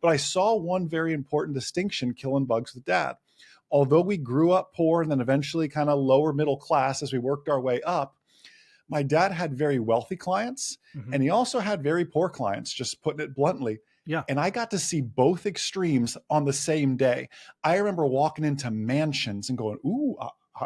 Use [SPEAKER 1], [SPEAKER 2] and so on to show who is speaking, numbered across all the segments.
[SPEAKER 1] But I saw one very important distinction killing bugs with dad. Although we grew up poor and then eventually kind of lower middle class as we worked our way up, my dad had very wealthy clients and he also had very poor clients, just putting it bluntly.
[SPEAKER 2] Yeah.
[SPEAKER 1] And I got to see both extremes on the same day. I remember walking into mansions and going, ooh,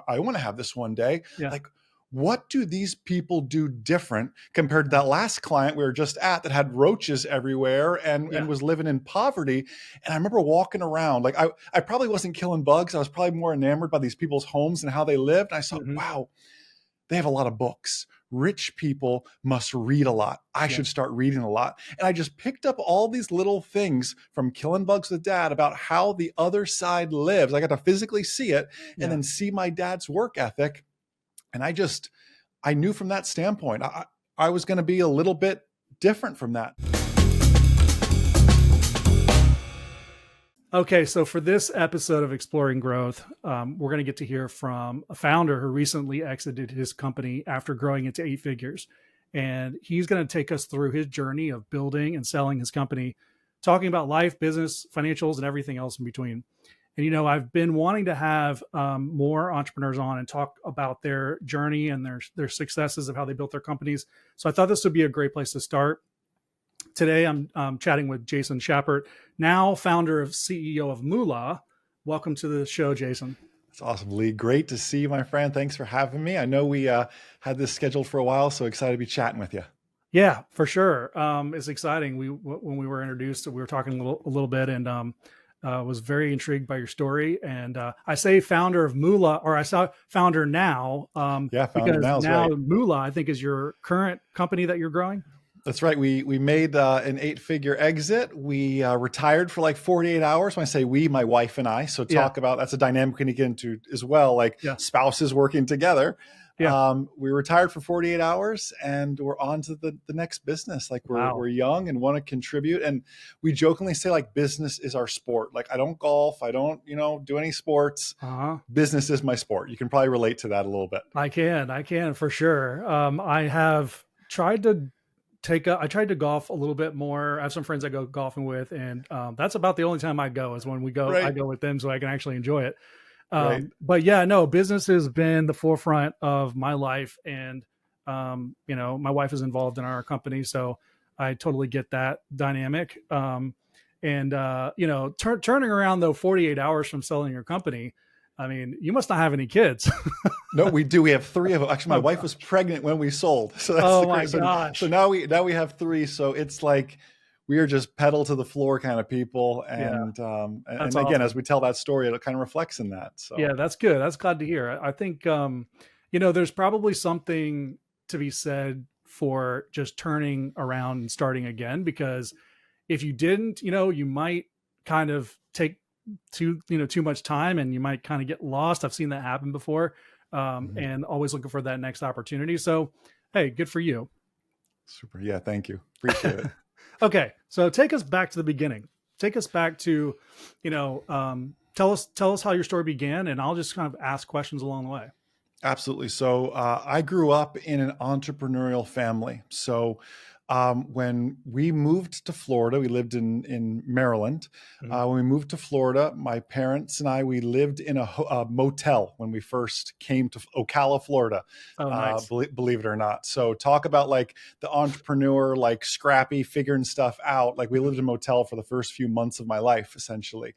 [SPEAKER 1] I want to have this one day.
[SPEAKER 2] Yeah.
[SPEAKER 1] Like, what do these people do different compared to that last client we were just at that had roaches everywhere and was living in poverty? And I remember walking around, like I probably wasn't killing bugs. I was probably more enamored by these people's homes and how they lived. And I thought, wow, they have a lot of books. Rich people must read a lot. I should start reading a lot. And I just picked up all these little things from Killing Bugs with Dad about how the other side lives. I got to physically see it and then see my dad's work ethic. And I knew from that standpoint, I was going to be a little bit different from that.
[SPEAKER 2] Okay, so for this episode of Exploring Growth, we're going to get to hear from a founder who recently exited his company after growing into 8 figures. And he's going to take us through his journey of building and selling his company, talking about life, business, financials, and everything else in between. And, I've been wanting to have more entrepreneurs on and talk about their journey and their successes of how they built their companies. So I thought this would be a great place to start. Today, I'm chatting with Jason Schappert, now founder of CEO of Moola. Welcome to the show, Jason.
[SPEAKER 1] That's awesome, Lee. Great to see you, my friend. Thanks for having me. I know we had this scheduled for a while, so excited to be chatting with you.
[SPEAKER 2] Yeah, for sure. It's exciting. When we were introduced, we were talking a little bit, and was very intrigued by your story. And I say founder of Moola, or I saw founder now.
[SPEAKER 1] Founder
[SPEAKER 2] because now
[SPEAKER 1] right.
[SPEAKER 2] Moola, I think, is your current company that you're growing.
[SPEAKER 1] That's right. We made an 8-figure exit. We retired for like 48 hours. When I say we, my wife and I. So talk about, that's a dynamic we can get into as well, like spouses working together. We retired for 48 hours and we're on to the next business. Like we're young and want to contribute. And we jokingly say like business is our sport. Like I don't golf. I don't, do any sports. Business is my sport. You can probably relate to that a little bit.
[SPEAKER 2] I can for sure. I have tried to I tried to golf a little bit more. I have some friends I go golfing with, and that's about the only time I go is when we go. I go with them so I can actually enjoy it. But yeah, no, business has been the forefront of my life, and my wife is involved in our company, so I totally get that dynamic. Turning around though 48 hours from selling your company, I mean, you must not have any kids.
[SPEAKER 1] No, we do. We have 3 of them. Actually, my wife was pregnant when we sold. So that's
[SPEAKER 2] gosh.
[SPEAKER 1] So now we have 3. So it's like we are just pedal to the floor kind of people. And
[SPEAKER 2] awesome.
[SPEAKER 1] Again, as we tell that story, it kind of reflects in that. So
[SPEAKER 2] yeah, that's good. That's glad to hear. I think there's probably something to be said for just turning around and starting again, because if you didn't, you might kind of take too much time and you might kind of get lost. I've seen that happen before. And always looking for that next opportunity. So, hey, good for you.
[SPEAKER 1] Super. Yeah. Thank you. Appreciate it.
[SPEAKER 2] Okay. So take us back to the beginning. Take us back to, tell us how your story began, and I'll just kind of ask questions along the way.
[SPEAKER 1] Absolutely. So, I grew up in an entrepreneurial family. So, when we moved to Florida, we lived in Maryland. When we moved to Florida, my parents and I, we lived in a motel when we first came to Ocala, Florida.
[SPEAKER 2] Oh, nice.
[SPEAKER 1] Believe it or not. So talk about like the entrepreneur, like scrappy, figuring stuff out. Like we lived in a motel for the first few months of my life, essentially.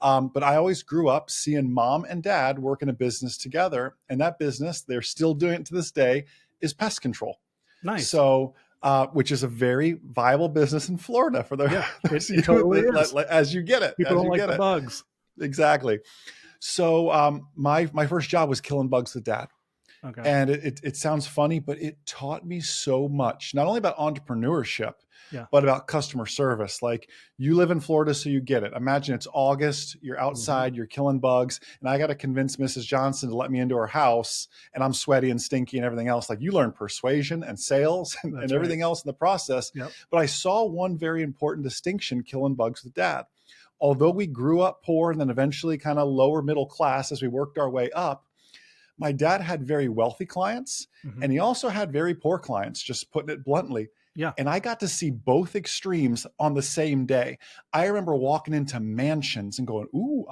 [SPEAKER 1] But I always grew up seeing mom and dad work in a business together. And that business, they're still doing it to this day, is pest control.
[SPEAKER 2] Nice.
[SPEAKER 1] So which is a very viable business in Florida for the
[SPEAKER 2] it totally is.
[SPEAKER 1] As you get it.
[SPEAKER 2] People don't like the bugs.
[SPEAKER 1] Exactly. So my first job was killing bugs with dad.
[SPEAKER 2] Okay.
[SPEAKER 1] And it sounds funny, but it taught me so much, not only about entrepreneurship, but about customer service. Like you live in Florida, so you get it. Imagine it's August, you're outside, you're killing bugs, and I got to convince Mrs. Johnson to let me into her house, and I'm sweaty and stinky and everything else. Like you learn persuasion and sales and everything else in the process.
[SPEAKER 2] Yep.
[SPEAKER 1] But I saw one very important distinction killing bugs with dad. Although we grew up poor and then eventually kind of lower middle class as we worked our way up, my dad had very wealthy clients and he also had very poor clients, just putting it bluntly.
[SPEAKER 2] Yeah.
[SPEAKER 1] And I got to see both extremes on the same day. I remember walking into mansions and going, ooh,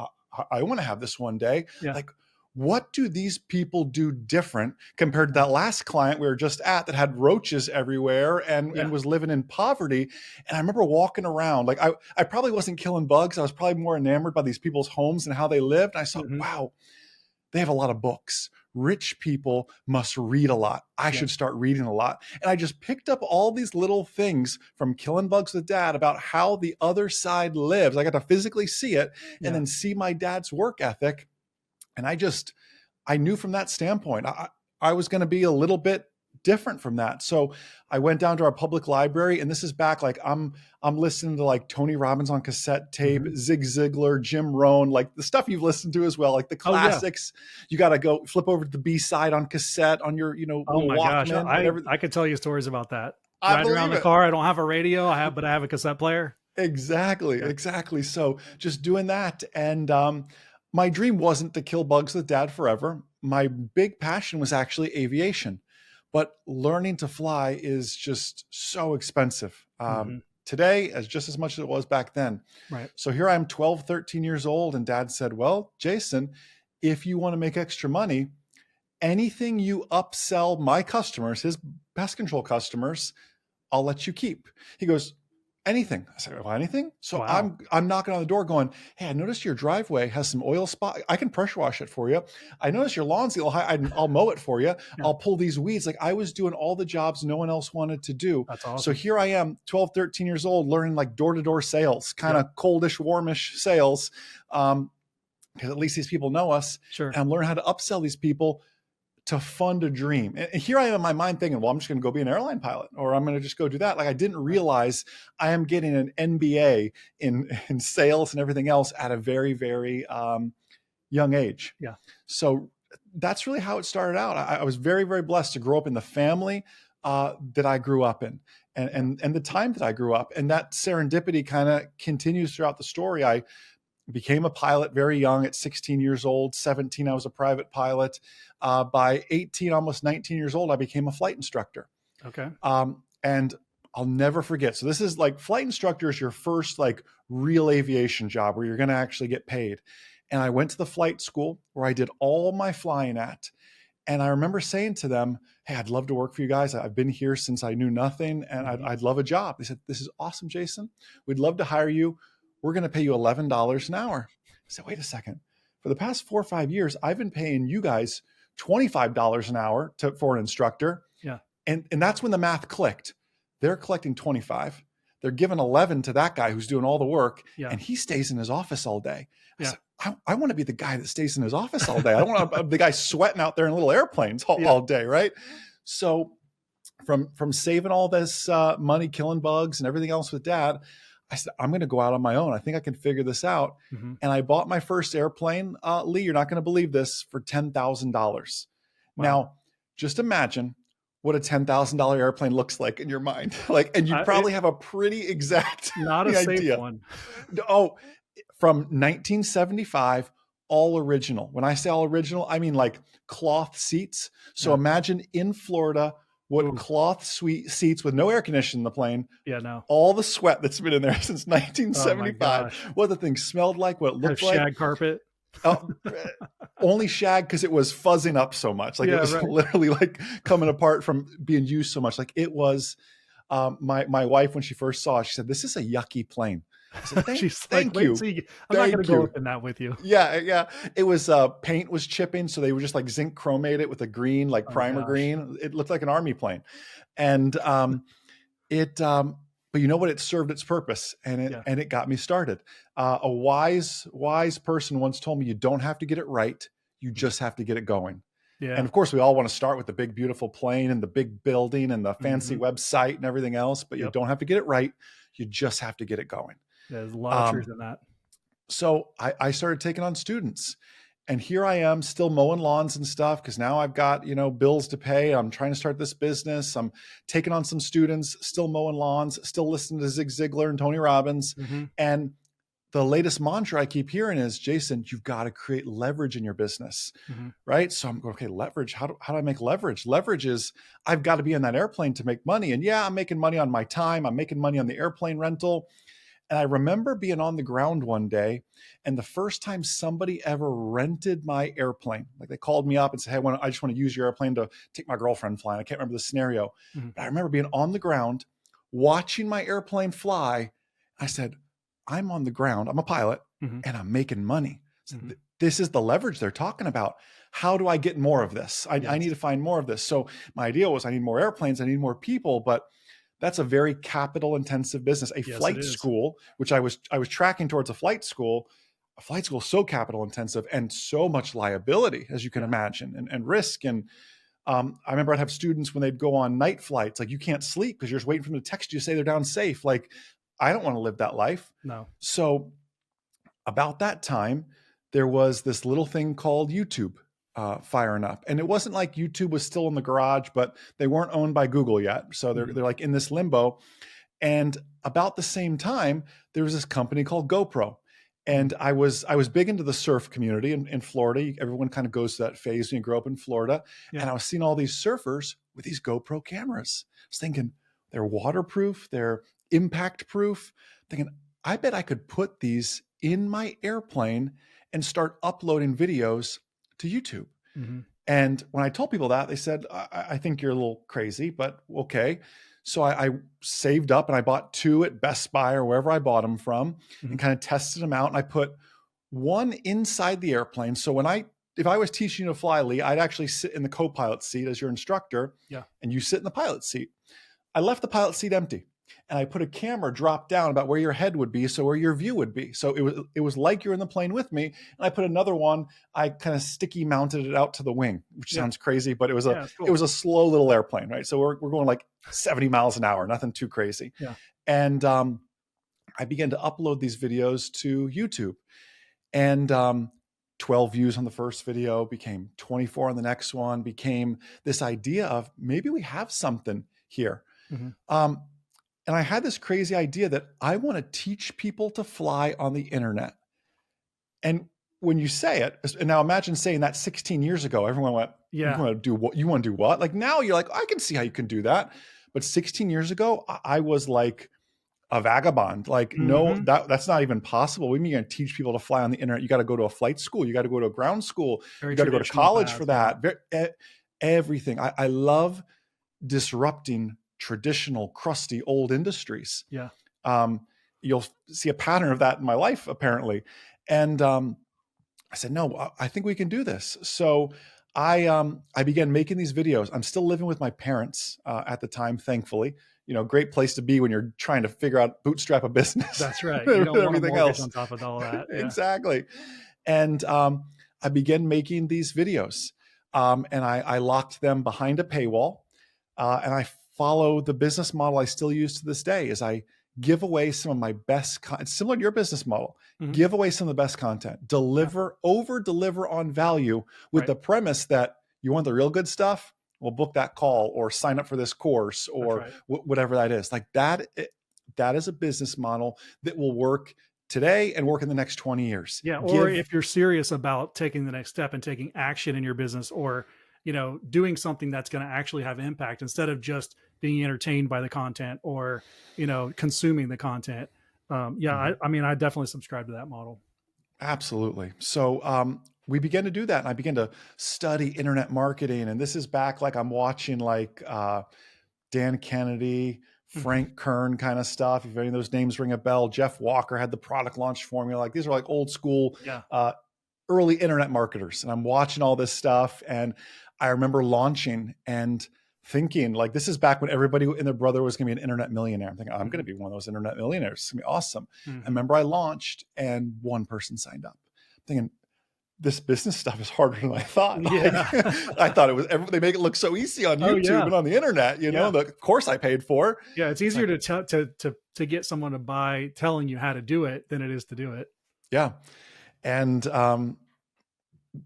[SPEAKER 1] I want to have this one day.
[SPEAKER 2] Yeah.
[SPEAKER 1] Like, what do these people do different compared to that last client we were just at that had roaches everywhere and
[SPEAKER 2] Yeah.
[SPEAKER 1] was living in poverty? And I remember walking around, like I probably wasn't killing bugs. I was probably more enamored by these people's homes and how they lived. And I saw,
[SPEAKER 2] Mhm.
[SPEAKER 1] wow, they have a lot of books. Rich people must read a lot. I
[SPEAKER 2] Yeah.
[SPEAKER 1] should start reading a lot. And I just picked up all these little things from Killing Bugs with Dad about how the other side lives. I got to physically see it and
[SPEAKER 2] Yeah.
[SPEAKER 1] then see my dad's work ethic. And I knew from that standpoint, I was going to be a little bit different from that. So I went down to our public library, and this is back like I'm listening to like Tony Robbins on cassette tape,
[SPEAKER 2] Mhm.
[SPEAKER 1] Zig Ziglar, Jim Rohn, like the stuff you've listened to as well, like the
[SPEAKER 2] Oh, yeah.
[SPEAKER 1] classics. You got to go flip over to the B side on cassette on your
[SPEAKER 2] Oh
[SPEAKER 1] little
[SPEAKER 2] my gosh.
[SPEAKER 1] Walkman and
[SPEAKER 2] I
[SPEAKER 1] everything.
[SPEAKER 2] I could tell you stories about that.
[SPEAKER 1] I
[SPEAKER 2] Riding around
[SPEAKER 1] believe
[SPEAKER 2] the
[SPEAKER 1] it.
[SPEAKER 2] car, I don't have a radio, but I have a cassette player.
[SPEAKER 1] Exactly,
[SPEAKER 2] Yeah.
[SPEAKER 1] exactly. So just doing that. And my dream wasn't to kill bugs with Dad forever. My big passion was actually aviation. But learning to fly is just so expensive.
[SPEAKER 2] Mhm.
[SPEAKER 1] Today, as just as much as it was back then.
[SPEAKER 2] Right.
[SPEAKER 1] So here I am, 12, 13 years old, and Dad said, well, Jason, if you want to make extra money, anything you upsell my customers, his pest control customers, I'll let you keep. He goes, anything. I said, well, anything? So
[SPEAKER 2] Wow.
[SPEAKER 1] I'm knocking on the door going, hey, I noticed your driveway has some oil spot. I can pressure wash it for you. I noticed your lawn's a little high. I'll mow it for you.
[SPEAKER 2] Yeah.
[SPEAKER 1] I'll pull these weeds. Like I was doing all the jobs no one else wanted to do.
[SPEAKER 2] That's
[SPEAKER 1] So
[SPEAKER 2] awesome.
[SPEAKER 1] here I am, 12, 13 years old, learning like door-to-door sales, kind
[SPEAKER 2] Yep.
[SPEAKER 1] of coldish, warmish sales. Because at least these people know us.
[SPEAKER 2] Sure.
[SPEAKER 1] And I'm learning how to upsell these people to fund a dream. And here I am in my mind thinking, well, I'm just going to go be an airline pilot, or I'm going to just go do that. Like I didn't
[SPEAKER 2] Right.
[SPEAKER 1] realize I am getting an MBA in sales and everything else at a very, very young age.
[SPEAKER 2] Yeah.
[SPEAKER 1] So that's really how it started out. I was very, very blessed to grow up in the family that I grew up in, and the time that I grew up, and that serendipity kind of continues throughout the story. I became a pilot very young at 16 years old. 17, I was a private pilot. By 18, almost 19 years old, I became a flight instructor.
[SPEAKER 2] Okay.
[SPEAKER 1] And I'll never forget. So this is like flight instructor is your first like real aviation job where you're going to actually get paid. And I went to the flight school where I did all my flying at. And I remember saying to them, hey, I'd love to work for you guys. I've been here since I knew nothing and
[SPEAKER 2] Mhm.
[SPEAKER 1] I'd love a job. They said, this is awesome, Jason. We'd love to hire you. We're going to pay you $11 an hour. I said, wait a second. For the past 4 or 5 years, I've been paying you guys $25 an hour for an instructor.
[SPEAKER 2] Yeah.
[SPEAKER 1] And that's when the math clicked. They're collecting 25. They're giving 11 to that guy who's doing all the work,
[SPEAKER 2] Yeah.
[SPEAKER 1] and he stays in his office all day. I
[SPEAKER 2] Yeah.
[SPEAKER 1] said, I want to be the guy that stays in his office all day. I don't want to be the guy sweating out there in little airplanes
[SPEAKER 2] Yeah.
[SPEAKER 1] all day, right? So from saving all this money, killing bugs and everything else with Dad, I said, I'm going to go out on my own. I think I can figure this out.
[SPEAKER 2] Mhm.
[SPEAKER 1] And I bought my first airplane, Lee, you're not going to believe this, for $10,000.
[SPEAKER 2] Wow.
[SPEAKER 1] Now, just imagine what a $10,000 airplane looks like in your mind. Like, and you
[SPEAKER 2] It
[SPEAKER 1] probably have a pretty exact
[SPEAKER 2] not a safe
[SPEAKER 1] idea.
[SPEAKER 2] one.
[SPEAKER 1] Oh, from 1975, all original. When I say all original, I mean like cloth seats. So
[SPEAKER 2] Yeah.
[SPEAKER 1] imagine in Florida, what
[SPEAKER 2] Ooh.
[SPEAKER 1] cloth seats with no air conditioning in the plane,
[SPEAKER 2] Yeah, no.
[SPEAKER 1] all the sweat that's been in there since
[SPEAKER 2] Oh my
[SPEAKER 1] 1975,
[SPEAKER 2] gosh.
[SPEAKER 1] what the thing smelled like, what it
[SPEAKER 2] Have
[SPEAKER 1] looked like.
[SPEAKER 2] shag carpet.
[SPEAKER 1] Oh, only shag because it was fuzzing up so much. Like it
[SPEAKER 2] Yeah,
[SPEAKER 1] was
[SPEAKER 2] right.
[SPEAKER 1] literally like coming apart from being used so much. Like it was. My wife, when she first saw it, she said, "This is a yucky plane." I said,
[SPEAKER 2] She's like,
[SPEAKER 1] "Thank
[SPEAKER 2] wait
[SPEAKER 1] you,
[SPEAKER 2] till you I'm not gonna
[SPEAKER 1] thank
[SPEAKER 2] go
[SPEAKER 1] you."
[SPEAKER 2] up in that with you.
[SPEAKER 1] Yeah, yeah. It was paint was chipping, so they were just like zinc chromate it with a green, like
[SPEAKER 2] Oh
[SPEAKER 1] primer
[SPEAKER 2] gosh.
[SPEAKER 1] green. It looked like an army plane, and it. But you know what? It served its purpose, and
[SPEAKER 2] Yeah.
[SPEAKER 1] it got me started. A wise person once told me, "You don't have to get it right; you just have to get it going." And
[SPEAKER 2] Yeah.
[SPEAKER 1] of course, we all want to start with the big, beautiful plane and the big building and the fancy
[SPEAKER 2] Mhm.
[SPEAKER 1] website and everything else, but you
[SPEAKER 2] Yep.
[SPEAKER 1] don't have to get it right. You just have to get it going.
[SPEAKER 2] There's a lot of truth
[SPEAKER 1] Um,
[SPEAKER 2] in that.
[SPEAKER 1] so I started taking on students, and here I am still mowing lawns and stuff because now I've got bills to pay. I'm trying to start this business. I'm taking on some students, still mowing lawns, still listening to Zig Ziglar and Tony Robbins,
[SPEAKER 2] Mhm.
[SPEAKER 1] and the latest mantra I keep hearing is, Jason, you've got to create leverage in your business,
[SPEAKER 2] Mm-hmm.
[SPEAKER 1] right? So I'm going, okay, leverage. How do I make leverage? Leverage is I've got to be on that airplane to make money. And yeah, I'm making money on my time. I'm making money on the airplane rental. And I remember being on the ground one day, and the first time somebody ever rented my airplane, like they called me up and said, hey, I just want to use your airplane to take my girlfriend flying. I can't remember the scenario,
[SPEAKER 2] Mm-hmm.
[SPEAKER 1] but I remember being on the ground, watching my airplane fly. I said, I'm on the ground, I'm a pilot,
[SPEAKER 2] Mm-hmm.
[SPEAKER 1] and I'm making money. So
[SPEAKER 2] Mm-hmm.
[SPEAKER 1] this is the leverage they're talking about. How do I get more of this? I
[SPEAKER 2] Yes.
[SPEAKER 1] need to find more of this. So my idea was I need more airplanes, I need more people, but that's a very capital intensive business. A
[SPEAKER 2] Yes, it
[SPEAKER 1] flight
[SPEAKER 2] is.
[SPEAKER 1] school, which I was tracking towards a flight school is so capital intensive and so much liability, as you can imagine, and risk. And I remember I'd have students when they'd go on night flights, like you can't sleep because you're just waiting for them to text you to say they're down safe. Like, I don't want to live that life.
[SPEAKER 2] No.
[SPEAKER 1] So about that time, there was this little thing called YouTube firing up. And it wasn't like YouTube was still in the garage, but they weren't owned by Google yet. So they're like in this limbo. And about the same time, there was this company called GoPro. And I was big into the surf community in Florida. Everyone kind of goes to that phase when you grow up in Florida.
[SPEAKER 2] Yeah.
[SPEAKER 1] And I was seeing all these surfers with these GoPro cameras. I was thinking, they're waterproof, they're impact proof. Thinking, I bet I could put these in my airplane and start uploading videos to YouTube.
[SPEAKER 2] Mm-hmm.
[SPEAKER 1] And when I told people that, they said, I think you're a little crazy, but okay. So I saved up and I bought two at Best Buy or wherever I bought them from, and kind of tested them out. And I put one inside the airplane. So if I was teaching you to fly, Lee, I'd actually sit in the co-pilot seat as your instructor, and you sit in the pilot seat. I left the pilot seat empty, and I put a camera drop down about where your head would be, so where your view would be. So it was like you're in the plane with me. And I put another one, I kind of sticky mounted it out to the wing, which sounds crazy, but it was a slow little airplane, right? So we're going like 70 miles an hour, nothing too crazy.
[SPEAKER 2] Yeah.
[SPEAKER 1] And I began to upload these videos to YouTube, and 12 views on the first video became 24 on the next one, became this idea of maybe we have something here. And I had this crazy idea that I want to teach people to fly on the internet. And when you say it, and now imagine saying that 16 years ago, everyone went, you want to do what? You want to do what? Like now you're like, I can see how you can do that. But 16 years ago, I was like a vagabond. Like, no, that's not even possible. We mean you're going to teach people to fly on the internet. You got to go to a flight school. You got to go to a ground school. You got to go to college for that. Everything. I love disrupting traditional, crusty, old industries.
[SPEAKER 2] Yeah.
[SPEAKER 1] You'll see a pattern of that in my life, apparently. And I said, no, I think we can do this. So I began making these videos. I'm still living with my parents at the time, thankfully. Great place to be when you're trying to figure out bootstrap a business.
[SPEAKER 2] That's right. You don't want a mortgage on top of all that. Yeah.
[SPEAKER 1] Exactly. And I began making these videos, and I locked them behind a paywall. And I follow the business model I still use to this day. Is I give away some of my best content, similar to your business model. Give away some of the best content, over deliver on value with the premise that you want the real good stuff. Well, book that call or sign up for this course or whatever that is. Like that is a business model that will work today and work in the next 20 years.
[SPEAKER 2] Yeah. Or if you're serious about taking the next step and taking action in your business, or doing something that's going to actually have impact instead of just being entertained by the content or, consuming the content. I mean, I definitely subscribe to that model.
[SPEAKER 1] Absolutely. So we began to do that, and I began to study internet marketing. And this is back, like I'm watching like Dan Kennedy, Frank Kern kind of stuff. If any of those names ring a bell, Jeff Walker had the product launch formula. Like these are like old school, early internet marketers. And I'm watching all this stuff, and I remember launching and thinking, like, this is back when everybody and their brother was going to be an internet millionaire. I'm thinking, I'm going to be one of those internet millionaires. It's going to be awesome. I remember I launched and one person signed up. I'm thinking, this business stuff is harder than I thought.
[SPEAKER 2] Yeah.
[SPEAKER 1] I thought it was, they make it look so easy on YouTube and on the internet, the course I paid for.
[SPEAKER 2] Yeah. It's easier to get someone to buy telling you how to do it than it is to do it.
[SPEAKER 1] Yeah. And,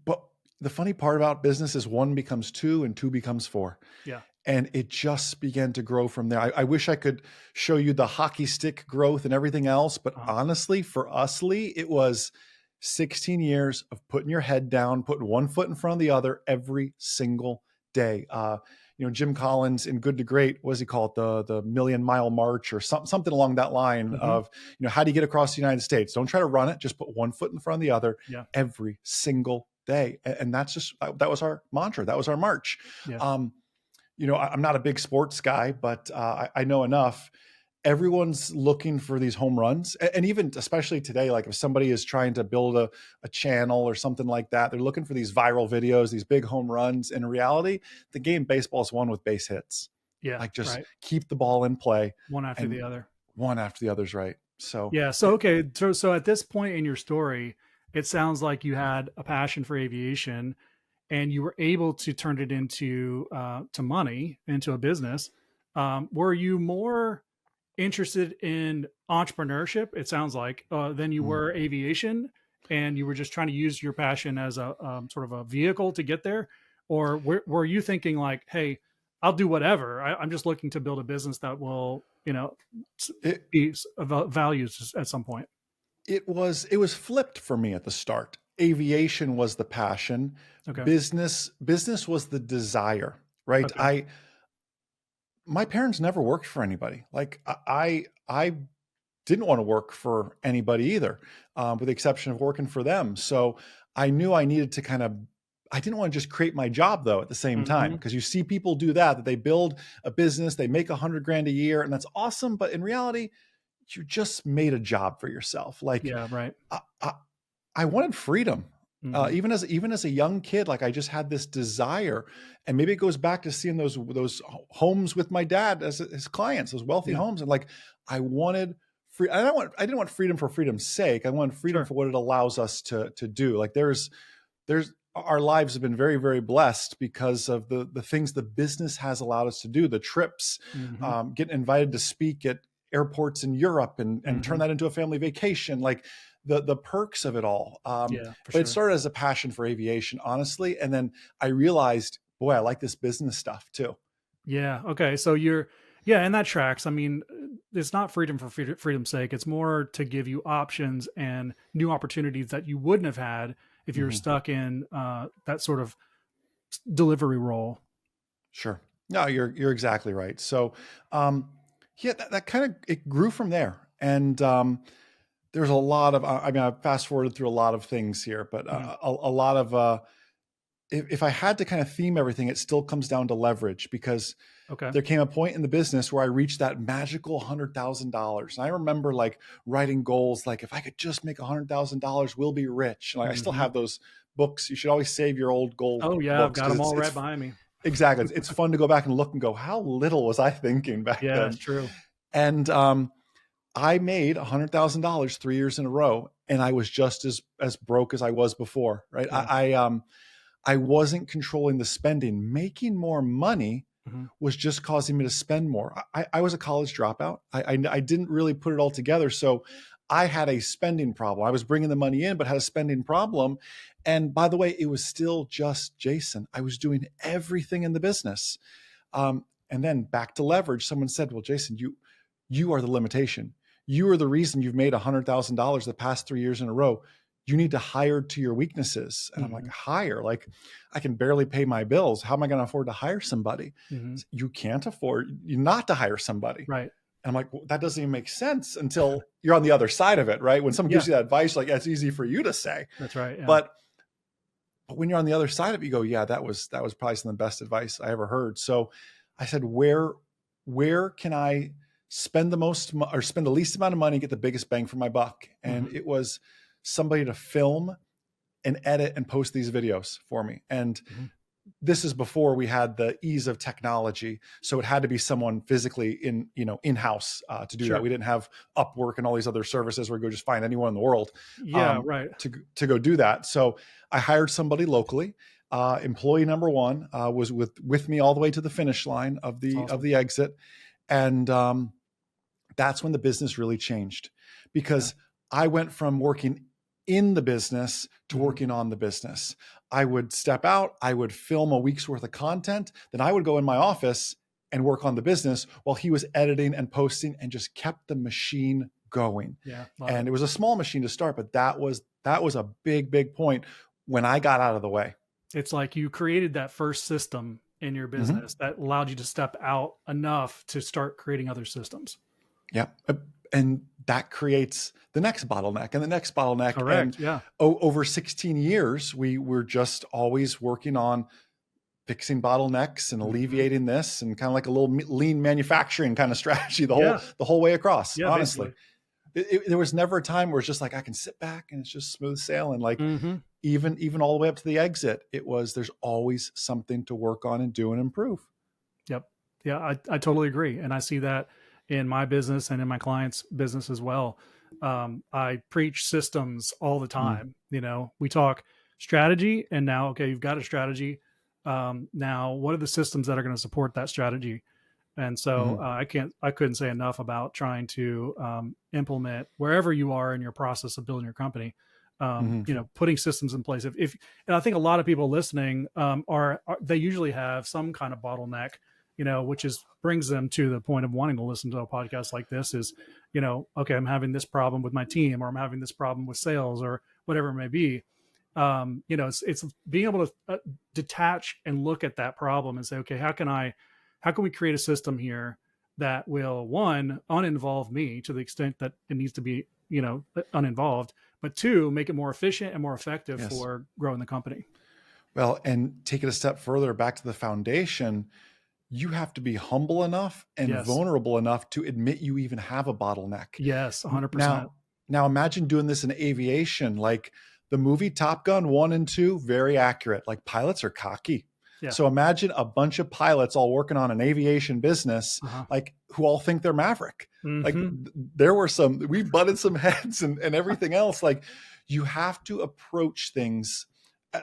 [SPEAKER 1] but the funny part about business is one becomes two and two becomes four.
[SPEAKER 2] Yeah.
[SPEAKER 1] and it just began to grow from there. I wish I could show you the hockey stick growth and everything else, but
[SPEAKER 2] Uh,
[SPEAKER 1] honestly, for us, Lee, it was 16 years of putting your head down, putting one foot in front of the other every single day. Jim Collins in Good to Great, what does he call it? The Million Mile March or something along that line
[SPEAKER 2] mhm.
[SPEAKER 1] of, how do you get across the United States? Don't try to run it. Just put one foot in front of the other
[SPEAKER 2] Yeah.
[SPEAKER 1] every single day. And that's just, that was our mantra. That was our march.
[SPEAKER 2] Yeah.
[SPEAKER 1] Um, I'm not a big sports guy, but I know enough. Everyone's looking for these home runs. And even especially today, like if somebody is trying to build a channel or something like that, they're looking for these viral videos, these big home runs. In reality, the game baseball is won with base hits.
[SPEAKER 2] Yeah.
[SPEAKER 1] Like just
[SPEAKER 2] Right.
[SPEAKER 1] keep the ball in play,
[SPEAKER 2] One after
[SPEAKER 1] and
[SPEAKER 2] the other.
[SPEAKER 1] one after the other's right. So
[SPEAKER 2] Yeah. So okay. So at this point in your story, it sounds like you had a passion for aviation, and you were able to turn it into to money, into a business. Were you more interested in entrepreneurship? It sounds like than you
[SPEAKER 1] mm,
[SPEAKER 2] were aviation, and you were just trying to use your passion as a sort of a vehicle to get there, or were you thinking like, hey, I'll do whatever. I'm just looking to build a business that will,
[SPEAKER 1] it
[SPEAKER 2] be of values at some point.
[SPEAKER 1] it was flipped for me at the start. Aviation was the passion.
[SPEAKER 2] Okay.
[SPEAKER 1] Business was the desire, right?
[SPEAKER 2] Okay.
[SPEAKER 1] I My parents never worked for anybody. Like I didn't want to work for anybody either, with the exception of working for them. So I knew I needed to I didn't want to just create my job though at the same time,
[SPEAKER 2] Hmm.
[SPEAKER 1] because you see people do that they build a business, they make 100 grand a year, and that's awesome. But in reality, you just made a job for yourself. Like
[SPEAKER 2] Yeah. Right.
[SPEAKER 1] I, I, I wanted freedom.
[SPEAKER 2] Hmm.
[SPEAKER 1] Even as a young kid, like I just had this desire, and maybe it goes back to seeing those homes with my dad as his clients, those wealthy
[SPEAKER 2] Yeah.
[SPEAKER 1] homes, and like I wanted free. I didn't want freedom for freedom's sake. I wanted freedom
[SPEAKER 2] Sure.
[SPEAKER 1] for what it allows us to do. Like there's our lives have been very, very blessed because of the things the business has allowed us to do, the trips,
[SPEAKER 2] Hmm.
[SPEAKER 1] getting invited to speak at airports in Europe and turn
[SPEAKER 2] Hmm.
[SPEAKER 1] that into a family vacation, like the perks of it all.
[SPEAKER 2] Yeah. For
[SPEAKER 1] But it
[SPEAKER 2] sure.
[SPEAKER 1] started as a passion for aviation, honestly, and then I realized, boy, I like this business stuff too.
[SPEAKER 2] Yeah. Okay. So yeah, and that tracks. I mean, it's not freedom for freedom's sake. It's more to give you options and new opportunities that you wouldn't have had if you were
[SPEAKER 1] Hmm.
[SPEAKER 2] stuck in that sort of delivery role.
[SPEAKER 1] Sure. No, you're exactly right. So, um, yeah, that kind of it grew from there, and there's a lot of. I mean, I fast forwarded through a lot of things here, but
[SPEAKER 2] Mhm.
[SPEAKER 1] a lot of. If I had to kind of theme everything, it still comes down to leverage, because
[SPEAKER 2] Okay.
[SPEAKER 1] there came a point in the business where I reached that magical $100,000. And I remember like writing goals, like if I could just make $100,000, we'll be rich. And I still
[SPEAKER 2] Hmm.
[SPEAKER 1] have those books. You should always save your old goal
[SPEAKER 2] Oh yeah, I've
[SPEAKER 1] books
[SPEAKER 2] got
[SPEAKER 1] because
[SPEAKER 2] them all right
[SPEAKER 1] it's
[SPEAKER 2] behind me.
[SPEAKER 1] exactly it's fun to go back and look and go, how little was I thinking back
[SPEAKER 2] Yeah, it's
[SPEAKER 1] then?
[SPEAKER 2] true.
[SPEAKER 1] And I made $100,000 3 years in a row, and I was just as broke as I was before. Right?
[SPEAKER 2] Yeah.
[SPEAKER 1] I wasn't controlling the spending. Making more money
[SPEAKER 2] Hmm.
[SPEAKER 1] was just causing me to spend more. I was a college dropout. I didn't really put it all together. So I had a spending problem. I was bringing the money in, but had a spending problem. And by the way, it was still just Jason. I was doing everything in the business. And then back to leverage, someone said, well, Jason, you are the limitation. You are the reason you've made $100,000 the past 3 years in a row. You need to hire to your weaknesses. And I'm like,
[SPEAKER 2] Hmm.
[SPEAKER 1] hire? Like, I can barely pay my bills. How am I going to afford to hire somebody?
[SPEAKER 2] Hmm.
[SPEAKER 1] You can't afford not to hire somebody.
[SPEAKER 2] Right.
[SPEAKER 1] And I'm like, well, that doesn't even make sense until you're on the other side of it, right? When someone gives
[SPEAKER 2] Yeah,
[SPEAKER 1] you that advice, like, yeah, it's easy for you to say.
[SPEAKER 2] that's right. Yeah.
[SPEAKER 1] But when you're on the other side of it, you go, yeah, that was probably some of the best advice I ever heard. So I said, where can I spend or spend the least amount of money, get the biggest bang for my buck? And
[SPEAKER 2] Hmm.
[SPEAKER 1] it was somebody to film and edit and post these videos for me. And
[SPEAKER 2] Hmm.
[SPEAKER 1] this is before we had the ease of technology, so it had to be someone physically in-house to do that.
[SPEAKER 2] Sure.
[SPEAKER 1] We didn't have Upwork and all these other services where you go just find anyone in the world
[SPEAKER 2] Yeah. Right.
[SPEAKER 1] to go do that. So I hired somebody locally. Employee number one was with me all the way to the finish line of
[SPEAKER 2] That's
[SPEAKER 1] the
[SPEAKER 2] awesome.
[SPEAKER 1] exit, and that's when the business really changed,
[SPEAKER 2] Yeah.
[SPEAKER 1] because I went from working in the business to working on the business. I would step out, I would film a week's worth of content, then I would go in my office and work on the business while he was editing and posting, and just kept the machine going.
[SPEAKER 2] Yeah.
[SPEAKER 1] And it was a small machine to start, but that was a big point when I got out of the way.
[SPEAKER 2] It's like you created that first system in your business that allowed you to step out enough to start creating other systems.
[SPEAKER 1] Yeah. And that creates the next bottleneck and the next bottleneck.
[SPEAKER 2] Correct.
[SPEAKER 1] And
[SPEAKER 2] Yeah.
[SPEAKER 1] over 16 years, we were just always working on fixing bottlenecks and alleviating this, and kind of like a little lean manufacturing kind of strategy the whole way across.
[SPEAKER 2] Yeah,
[SPEAKER 1] honestly, there was never a time where it's just like I can sit back and it's just smooth sailing. Like even all the way up to the exit, there's always something to work on and do and improve.
[SPEAKER 2] Yep. Yeah, I totally agree. And I see that in my business and in my clients' business as well. I preach systems all the time. You know, we talk strategy, and now, okay, you've got a strategy. Now, what are the systems that are going to support that strategy? And so I couldn't say enough about trying to implement wherever you are in your process of building your company. You know, putting systems in place. And I think a lot of people listening they usually have some kind of bottleneck, you know, which brings them to the point of wanting to listen to a podcast like this. Is, you know, okay, I'm having this problem with my team, or I'm having this problem with sales, or whatever it may be. You know, it's being able to detach and look at that problem and say, okay, how can we create a system here that will, one, uninvolve me to the extent that it needs to be, you know, uninvolved, but two, make it more efficient and more effective for growing the company.
[SPEAKER 1] Well, and take it a step further back to the foundation. You have to be humble enough and vulnerable enough to admit you even have a bottleneck.
[SPEAKER 2] Yes, 100%.
[SPEAKER 1] Now imagine doing this in aviation, like the movie Top Gun 1 and 2, very accurate. Like, pilots are cocky. Yeah. So imagine a bunch of pilots all working on an aviation business, like, who all think they're Maverick. Like, we butted some heads and everything else. Like, you have to approach things,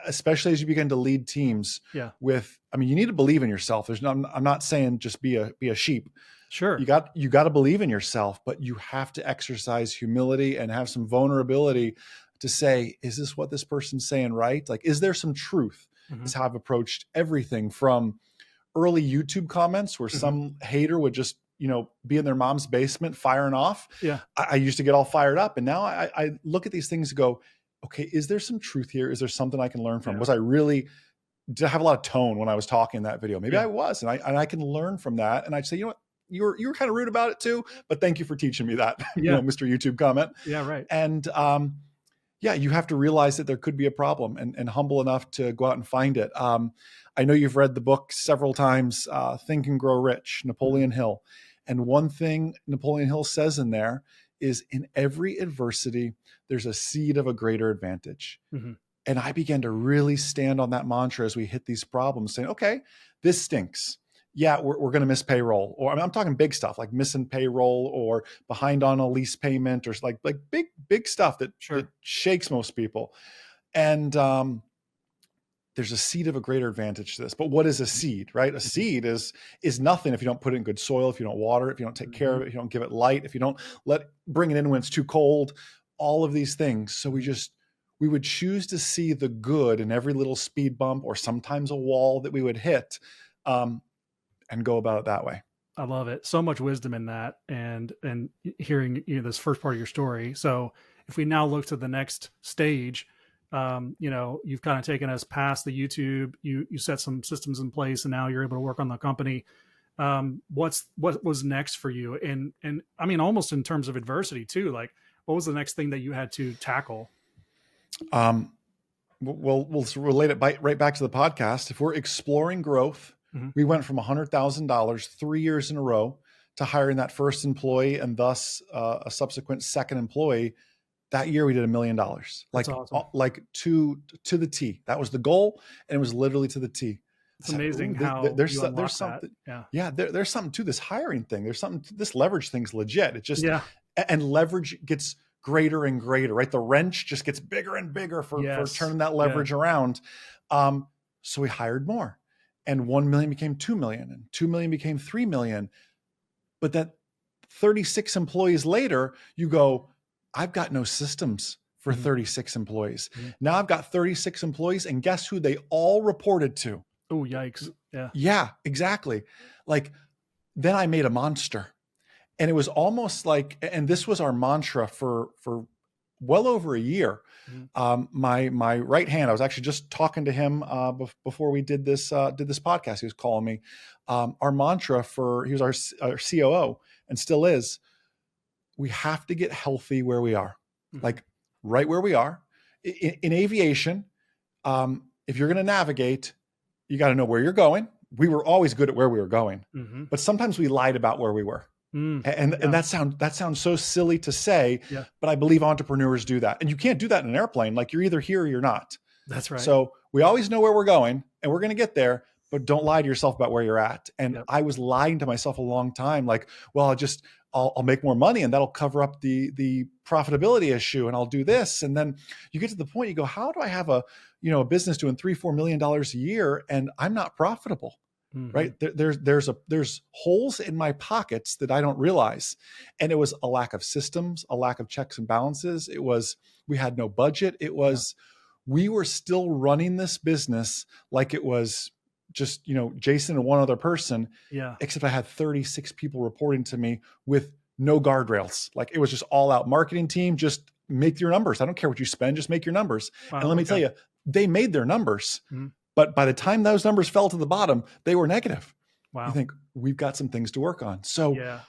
[SPEAKER 1] especially as you begin to lead teams, with, I mean, you need to believe in yourself. I'm not saying just be a sheep.
[SPEAKER 2] Sure.
[SPEAKER 1] You got to believe in yourself, but you have to exercise humility and have some vulnerability to say, is this what this person's saying, right? Like, is there some truth? Is how I've approached everything from early YouTube comments where some hater would just, you know, be in their mom's basement firing off.
[SPEAKER 2] Yeah.
[SPEAKER 1] I used to get all fired up. And now I look at these things and go, okay, is there some truth here? Is there something I can learn from? Did I have a lot of tone when I was talking in that video? Maybe I was, and I can learn from that. And I'd say, you know what, you were kind of rude about it too, but thank you for teaching me that, you know, Mr. YouTube comment.
[SPEAKER 2] Yeah, right.
[SPEAKER 1] And you have to realize that there could be a problem, and humble enough to go out and find it. I know you've read the book several times, Think and Grow Rich, Napoleon Hill. And one thing Napoleon Hill says in there is, in every adversity, there's a seed of a greater advantage. And I began to really stand on that mantra as we hit these problems, saying, okay, this stinks. Yeah, we're going to miss payroll, or I'm talking big stuff like missing payroll or behind on a lease payment, or like big stuff that shakes most people. And there's a seed of a greater advantage to this. But what is a seed, right? A seed is nothing if you don't put it in good soil, if you don't water it, if you don't take care of it, if you don't give it light, if you don't bring it in when it's too cold, all of these things. So we would choose to see the good in every little speed bump, or sometimes a wall that we would hit, and go about it that way.
[SPEAKER 2] I love it. So much wisdom in that, and hearing, you know, this first part of your story. So if we now look to the next stage, you know, you've kind of taken us past the YouTube, you set some systems in place, and now you're able to work on the company. What was next for you? And I mean, almost in terms of adversity too, like, what was the next thing that you had to tackle?
[SPEAKER 1] We'll relate it right back to the podcast. If we're exploring growth, we went from $100,000 3 years in a row to hiring that first employee, and thus a subsequent second employee. That year we did $1 million, like, awesome. Like to the T. That was the goal, and it was literally to the T.
[SPEAKER 2] It's amazing how
[SPEAKER 1] there's something. There's something to this hiring thing. There's something. This leverage thing's legit. It just and leverage gets greater and greater, right? The wrench just gets bigger and bigger for turning that leverage around. So we hired more, and 1 million became 2 million, and 2 million became 3 million. But that 36 employees later, you go, I've got no systems for
[SPEAKER 2] Mhm.
[SPEAKER 1] 36 employees.
[SPEAKER 2] Mhm.
[SPEAKER 1] Now I've got 36 employees, and guess who they all reported to?
[SPEAKER 2] Oh, yikes. Yeah.
[SPEAKER 1] Yeah, exactly. Like, then I made a monster. And it was almost like, and this was our mantra for well over a year.
[SPEAKER 2] Mhm.
[SPEAKER 1] My right hand, I was actually just talking to him before we did this podcast. He was calling me. Our mantra he was our COO and still is, we have to get healthy where we are,
[SPEAKER 2] Mhm.
[SPEAKER 1] like right where we are. In aviation, if you're going to navigate, you got to know where you're going. We were always good at where we were going,
[SPEAKER 2] Mhm.
[SPEAKER 1] but sometimes we lied about where we were.
[SPEAKER 2] Mm.
[SPEAKER 1] And
[SPEAKER 2] Yeah.
[SPEAKER 1] that sounds so silly to say,
[SPEAKER 2] Yeah.
[SPEAKER 1] but I believe entrepreneurs do that. And you can't do that in an airplane. Like, you're either here or you're not.
[SPEAKER 2] That's right.
[SPEAKER 1] So we always know where we're going and we're going to get there, but don't lie to yourself about where you're at. And
[SPEAKER 2] Yep.
[SPEAKER 1] I was lying to myself a long time. Like, well, I'll make more money and that'll cover up the profitability issue, and I'll do this. And then you get to the point, you go, how do I have a business doing $3-4 million a year and I'm not profitable?
[SPEAKER 2] Mhm.
[SPEAKER 1] Right? There's holes in my pockets that I don't realize. And it was a lack of systems, a lack of checks and balances. We had no budget.
[SPEAKER 2] Yeah.
[SPEAKER 1] We were still running this business like it was just, Jason and one other person,
[SPEAKER 2] Yeah.
[SPEAKER 1] except I had 36 people reporting to me with no guardrails. Like, it was just all out marketing team. Just make your numbers. I don't care what you spend. Just make your numbers. And
[SPEAKER 2] Wow.
[SPEAKER 1] let me tell
[SPEAKER 2] Okay.
[SPEAKER 1] you, they made their numbers.
[SPEAKER 2] Mhm.
[SPEAKER 1] But by the time those numbers fell to the bottom, they were negative. You
[SPEAKER 2] Wow.
[SPEAKER 1] think, we've got some things to work on. So
[SPEAKER 2] Yeah.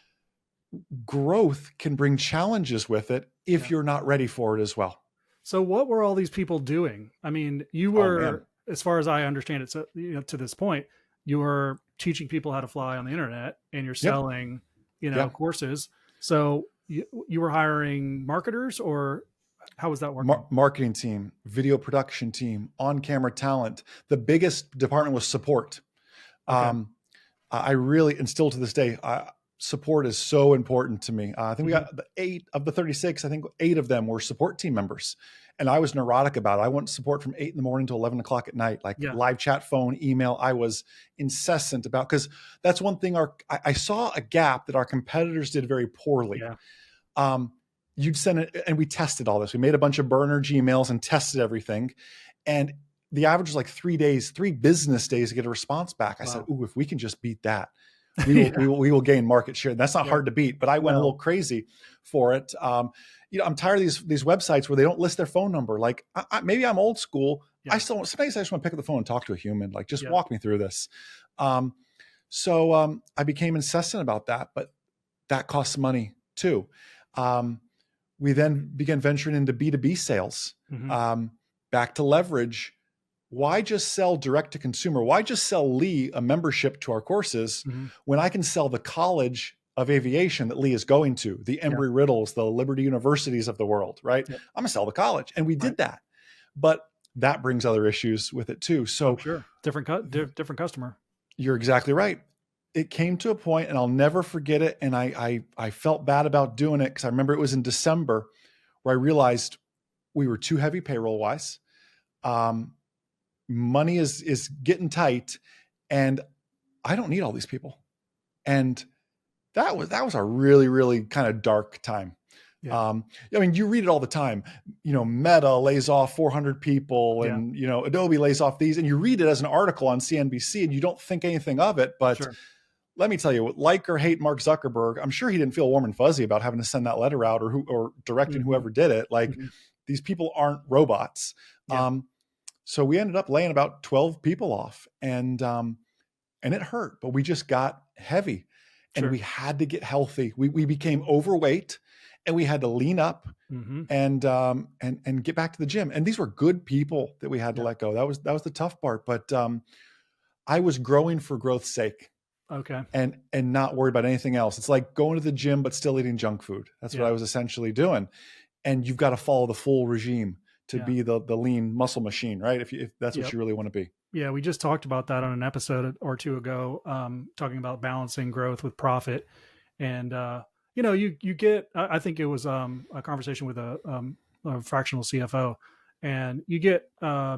[SPEAKER 1] growth can bring challenges with it if
[SPEAKER 2] Yeah.
[SPEAKER 1] you're not ready for it as well.
[SPEAKER 2] So what were all these people doing? I mean, you
[SPEAKER 1] Oh man.
[SPEAKER 2] were, as far as I understand it, so, to this point, you were teaching people how to fly on the internet, and you're
[SPEAKER 1] Yep.
[SPEAKER 2] selling,
[SPEAKER 1] Yep.
[SPEAKER 2] courses. So you were hiring marketers, or how was that working?
[SPEAKER 1] Marketing team, video production team, on-camera talent. The biggest department was support.
[SPEAKER 2] Okay.
[SPEAKER 1] I really, and still to this day, support is so important to me. I think we
[SPEAKER 2] Mhm.
[SPEAKER 1] got the 8 of the 36. I think 8 of them were support team members, and I was neurotic about it. I want support from 8 in the morning to 11 o'clock at night, like
[SPEAKER 2] Yeah.
[SPEAKER 1] live chat, phone, email. I was incessant about, because that's one thing. I saw a gap that our competitors did very poorly.
[SPEAKER 2] Yeah.
[SPEAKER 1] Um, you'd send it, and we tested all this. We made a bunch of burner Gmails and tested everything, and the average was like 3 days, 3 business days to get a response back. I said,
[SPEAKER 2] Wow.
[SPEAKER 1] "Ooh, if we can just beat that,
[SPEAKER 2] Yeah.
[SPEAKER 1] we will gain market share." And that's not
[SPEAKER 2] Yeah.
[SPEAKER 1] hard to beat, but I went a
[SPEAKER 2] No.
[SPEAKER 1] little crazy for it. I'm tired of these websites where they don't list their phone number. Like, maybe I'm old school.
[SPEAKER 2] Yeah.
[SPEAKER 1] Sometimes I just want to pick up the phone and talk to a human. Like, just
[SPEAKER 2] Yeah.
[SPEAKER 1] walk me through this. Um, I became incessant about that, but that costs money too. Um, we then began venturing into B2B sales,
[SPEAKER 2] Mhm.
[SPEAKER 1] um, back to leverage. Why just sell direct to consumer? Why just sell Lee a membership to our courses
[SPEAKER 2] Mhm.
[SPEAKER 1] when I can sell the college of aviation that Lee is going to, the
[SPEAKER 2] Yeah.
[SPEAKER 1] Embry-Riddles, the Liberty Universities of the world, right?
[SPEAKER 2] Yep.
[SPEAKER 1] I'm gonna sell the college. And we
[SPEAKER 2] Right.
[SPEAKER 1] did that. But that brings other issues with it too.
[SPEAKER 2] I'm
[SPEAKER 1] So
[SPEAKER 2] sure. Different customer.
[SPEAKER 1] you're exactly right. It came to a point, and I'll never forget it. And I felt bad about doing it, because I remember it was in December where I realized we were too heavy payroll wise. Um, Money is getting tight, and I don't need all these people. And that was a really, really kind of dark time.
[SPEAKER 2] Yeah.
[SPEAKER 1] I mean, you read it all the time. Meta lays off 400 people,
[SPEAKER 2] Yeah.
[SPEAKER 1] and Adobe lays off these, and you read it as an article on CNBC, and you don't think anything of it. But
[SPEAKER 2] Sure.
[SPEAKER 1] let me tell you, like or hate Mark Zuckerberg, I'm sure he didn't feel warm and fuzzy about having to send that letter out, or directing
[SPEAKER 2] Mhm.
[SPEAKER 1] whoever did it. Like,
[SPEAKER 2] Mhm.
[SPEAKER 1] these people aren't robots.
[SPEAKER 2] Yeah.
[SPEAKER 1] So we ended up laying about 12 people off, and it hurt, but we just got heavy, and
[SPEAKER 2] Sure.
[SPEAKER 1] we had to get healthy. We became overweight, and we had to lean up
[SPEAKER 2] Mhm.
[SPEAKER 1] and get back to the gym. And these were good people that we had to
[SPEAKER 2] Yeah.
[SPEAKER 1] let go. That was the tough part. But I was growing for growth's sake,
[SPEAKER 2] Okay.
[SPEAKER 1] and not worried about anything else. It's like going to the gym but still eating junk food. That's what
[SPEAKER 2] Yeah.
[SPEAKER 1] I was essentially doing. And you've got to follow the full regime to
[SPEAKER 2] Yeah.
[SPEAKER 1] be the lean muscle machine, right? If that's what
[SPEAKER 2] Yep.
[SPEAKER 1] you really want to be.
[SPEAKER 2] Yeah, we just talked about that on an episode or two ago, talking about balancing growth with profit. And you get. I think it was a conversation with a fractional CFO, and you get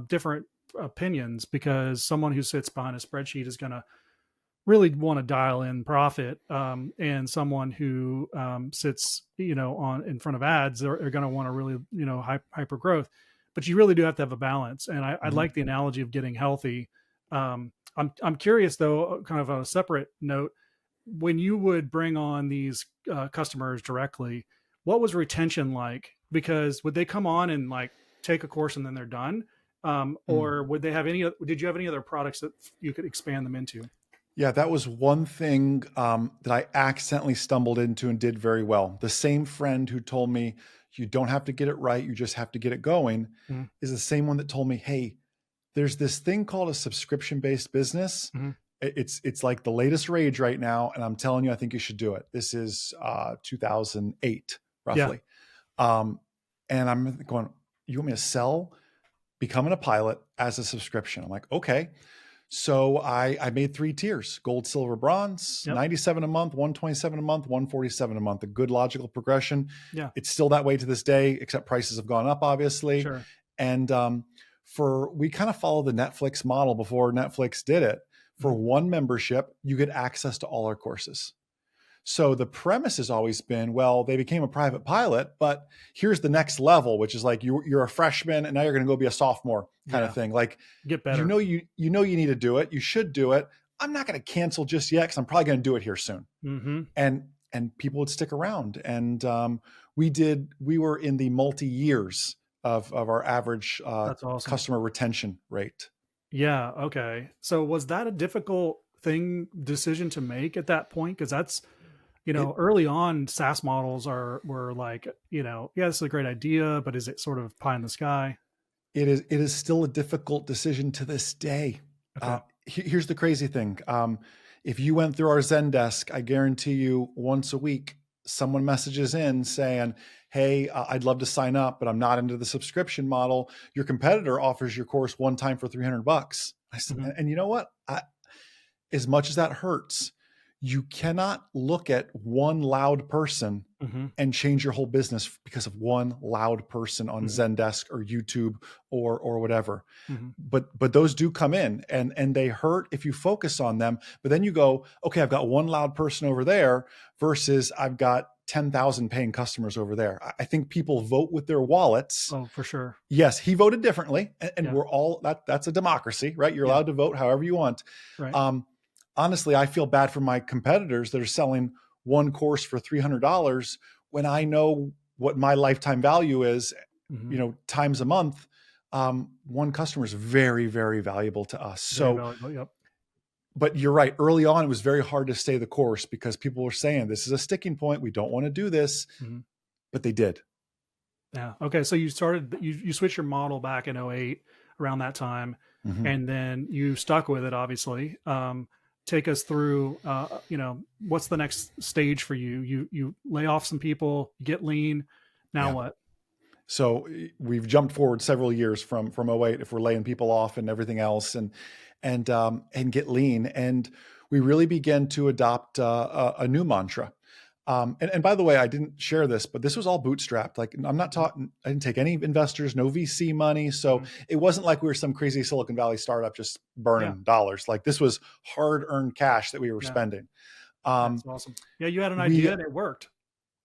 [SPEAKER 2] different opinions, because someone who sits behind a spreadsheet is going to really want to dial in profit, and someone who sits, on in front of ads are going to want to really, hyper growth. But you really do have to have a balance. And I
[SPEAKER 1] Mhm.
[SPEAKER 2] like the analogy of getting healthy. I'm curious though, kind of on a separate note, when you would bring on these customers directly, what was retention like? Because would they come on and like take a course and then they're done?
[SPEAKER 1] Mm.
[SPEAKER 2] Or would they have did you have any other products that you could expand them into?
[SPEAKER 1] Yeah, that was one thing that I accidentally stumbled into and did very well. The same friend who told me, you don't have to get it right, you just have to get it going,
[SPEAKER 2] Mhm,
[SPEAKER 1] is the same one that told me, hey, there's this thing called a subscription-based business.
[SPEAKER 2] mhm.
[SPEAKER 1] It's like the latest rage right now, and I'm telling you, I think you should do it. This is 2008,
[SPEAKER 2] Yeah.
[SPEAKER 1] roughly. Um, and I'm going, you want me to sell becoming a pilot as a subscription? I'm like, okay. So I made 3 tiers: gold, silver, bronze,
[SPEAKER 2] Yep.
[SPEAKER 1] 97 a month, 127 a month, 147 a month. A good logical progression.
[SPEAKER 2] Yeah.
[SPEAKER 1] It's still that way to this day, except prices have gone up, obviously.
[SPEAKER 2] Sure.
[SPEAKER 1] And we kind of follow the Netflix model before Netflix did it. For
[SPEAKER 2] Mhm.
[SPEAKER 1] one membership, you get access to all our courses. So the premise has always been, well, they became a private pilot, but here's the next level, which is like you're a freshman and now you're going to go be a sophomore kind of
[SPEAKER 2] Yeah.
[SPEAKER 1] thing. Like,
[SPEAKER 2] Get better.
[SPEAKER 1] you know you need to do it. You should do it. I'm not going to cancel just yet because I'm probably going to do it here soon.
[SPEAKER 2] Hmm.
[SPEAKER 1] And people would stick around. And we were in the multi years of our average
[SPEAKER 2] That's awesome.
[SPEAKER 1] customer retention rate.
[SPEAKER 2] Yeah. Okay. So was that a difficult decision to make at that point? Because that's,
[SPEAKER 1] It
[SPEAKER 2] early on, SaaS models were like, yeah, this is a great idea, but is it sort of pie in the sky?
[SPEAKER 1] it is still a difficult decision to this day.
[SPEAKER 2] Okay.
[SPEAKER 1] Here's the crazy thing. If you went through our Zendesk, I guarantee you once a week, someone messages in saying, hey, I'd love to sign up, but I'm not into the subscription model. Your competitor offers your course one time for $300.
[SPEAKER 2] Hmm.
[SPEAKER 1] And you know what? As much as that hurts, you cannot look at one loud person
[SPEAKER 2] Hmm.
[SPEAKER 1] and change your whole business because of one loud person on
[SPEAKER 2] Hmm.
[SPEAKER 1] Zendesk or YouTube or whatever.
[SPEAKER 2] Hmm.
[SPEAKER 1] But those do come in and they hurt if you focus on them. But then you go, okay, I've got one loud person over there versus I've got 10,000 paying customers over there. I think people vote with their wallets.
[SPEAKER 2] Oh, for sure.
[SPEAKER 1] Yes, he voted differently, and
[SPEAKER 2] Yeah.
[SPEAKER 1] we're all that's a democracy, right? You're
[SPEAKER 2] Yeah.
[SPEAKER 1] allowed to vote however you want.
[SPEAKER 2] Right.
[SPEAKER 1] Um, Honestly, I feel bad for my competitors that are selling one course for $300 when I know what my lifetime value is,
[SPEAKER 2] Hmm.
[SPEAKER 1] times a month. One customer is very, very valuable to us.
[SPEAKER 2] Very
[SPEAKER 1] So,
[SPEAKER 2] valuable. Yep.
[SPEAKER 1] but you're right. Early on, it was very hard to stay the course because people were saying this is a sticking point. We don't want to do this,
[SPEAKER 2] Hmm.
[SPEAKER 1] but they did.
[SPEAKER 2] Yeah. Okay. So you switched your model back in '08 around that time,
[SPEAKER 1] Mhm.
[SPEAKER 2] and then you stuck with it, obviously. Take us through, what's the next stage for you? You lay off some people, you get lean. Now
[SPEAKER 1] Yeah.
[SPEAKER 2] what?
[SPEAKER 1] So we've jumped forward several years from '08 if we're laying people off and everything else and get lean. And we really began to adopt a new mantra. And by the way, I didn't share this, but this was all bootstrapped. Like I'm not
[SPEAKER 2] Mhm,
[SPEAKER 1] talking, I didn't take any investors, no VC money. So
[SPEAKER 2] mhm.
[SPEAKER 1] it wasn't like we were some crazy Silicon Valley startup just
[SPEAKER 2] Yeah.
[SPEAKER 1] burning dollars. Like this was hard earned cash that we were
[SPEAKER 2] Yeah.
[SPEAKER 1] spending. Um,
[SPEAKER 2] That's awesome. Yeah. You had an idea
[SPEAKER 1] we
[SPEAKER 2] and it worked.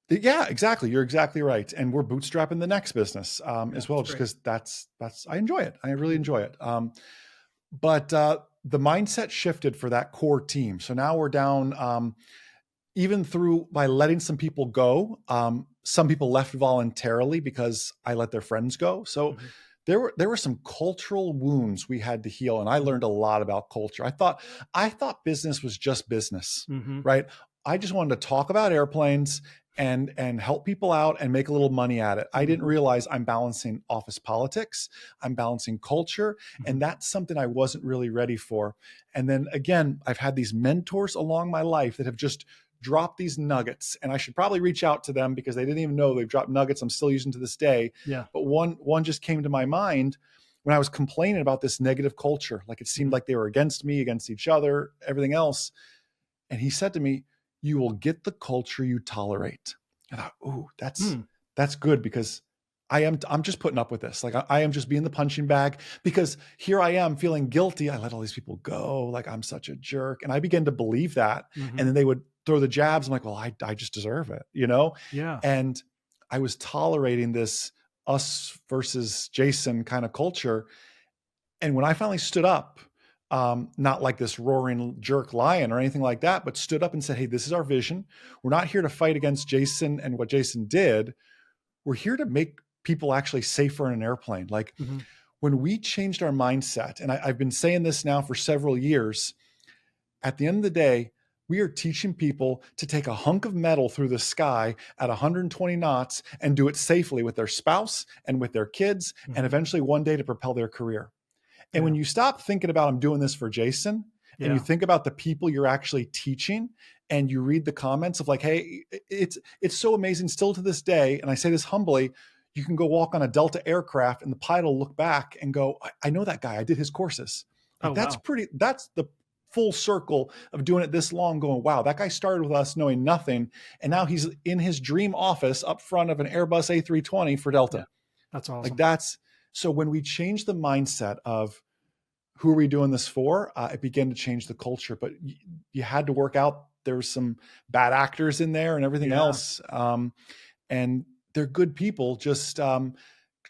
[SPEAKER 1] Yeah, exactly. You're exactly right. And we're bootstrapping the next business
[SPEAKER 2] Yeah.
[SPEAKER 1] as well,
[SPEAKER 2] It's
[SPEAKER 1] just
[SPEAKER 2] great.
[SPEAKER 1] because that's I enjoy it. I really
[SPEAKER 2] Mhm,
[SPEAKER 1] enjoy it. But the mindset shifted for that core team. So now we're down, even through by letting some people go. Some people left voluntarily because I let their friends go. So
[SPEAKER 2] mhm,
[SPEAKER 1] there were some cultural wounds we had to heal, and I
[SPEAKER 2] mhm,
[SPEAKER 1] learned a lot about culture. I thought business was just business,
[SPEAKER 2] mhm,
[SPEAKER 1] right? I just wanted to talk about airplanes and help people out and make a little money at it. I didn't
[SPEAKER 2] mhm,
[SPEAKER 1] realize I'm balancing office politics, I'm balancing culture,
[SPEAKER 2] mhm,
[SPEAKER 1] and that's something I wasn't really ready for. And then again, I've had these mentors along my life that have just dropped these nuggets, and I should probably reach out to them because they didn't even know they've dropped nuggets I'm still using to this day.
[SPEAKER 2] yeah.
[SPEAKER 1] But one just came to my mind when I was complaining about this negative culture. Like it seemed
[SPEAKER 2] Mhm,
[SPEAKER 1] like they were against me, against each other, everything else. And he said to me, you will get the culture you tolerate. I thought, ooh,
[SPEAKER 2] mm,
[SPEAKER 1] that's good because I'm just putting up with this. Like I am just being the punching bag because here I am feeling guilty. I let all these people go. Like I'm such a jerk. And I began to believe that.
[SPEAKER 2] Mm-hmm.
[SPEAKER 1] And then they would throw the jabs. I'm like, well, I just deserve it,
[SPEAKER 2] Yeah.
[SPEAKER 1] And I was tolerating this us versus Jason kind of culture. And when I finally stood up, not like this roaring jerk lion or anything like that, but stood up and said, hey, this is our vision. We're not here to fight against Jason and what Jason did. We're here to make people actually safer in an airplane. Like
[SPEAKER 2] Mm-hmm.
[SPEAKER 1] when we changed our mindset, and I've been saying this now for several years, at the end of the day, we are teaching people to take a hunk of metal through the sky at 120 knots and do it safely with their spouse and with their kids, and
[SPEAKER 2] Mm-hmm.
[SPEAKER 1] eventually one day to propel their career. And
[SPEAKER 2] Yeah.
[SPEAKER 1] when you stop thinking about, I'm doing this for Jason, and you
[SPEAKER 2] Yeah.
[SPEAKER 1] think about the people you're actually teaching, and you read the comments of like, hey, it's so amazing still to this day. And I say this humbly, you can go walk on a Delta aircraft and the pilot will look back and go, I know that guy. I did his courses.
[SPEAKER 2] Oh,
[SPEAKER 1] Like
[SPEAKER 2] wow.
[SPEAKER 1] that's the full circle of doing it this long, going, wow, that guy started with us knowing nothing. And now he's in his dream office up front of an Airbus A320 for
[SPEAKER 2] Yeah.
[SPEAKER 1] Delta.
[SPEAKER 2] That's
[SPEAKER 1] Like
[SPEAKER 2] awesome.
[SPEAKER 1] that's, so when we change the mindset of who are we doing this for, it began to change the culture, but you had to work out. There's some bad actors in there and everything
[SPEAKER 2] Yeah.
[SPEAKER 1] else. And they're good people. Just to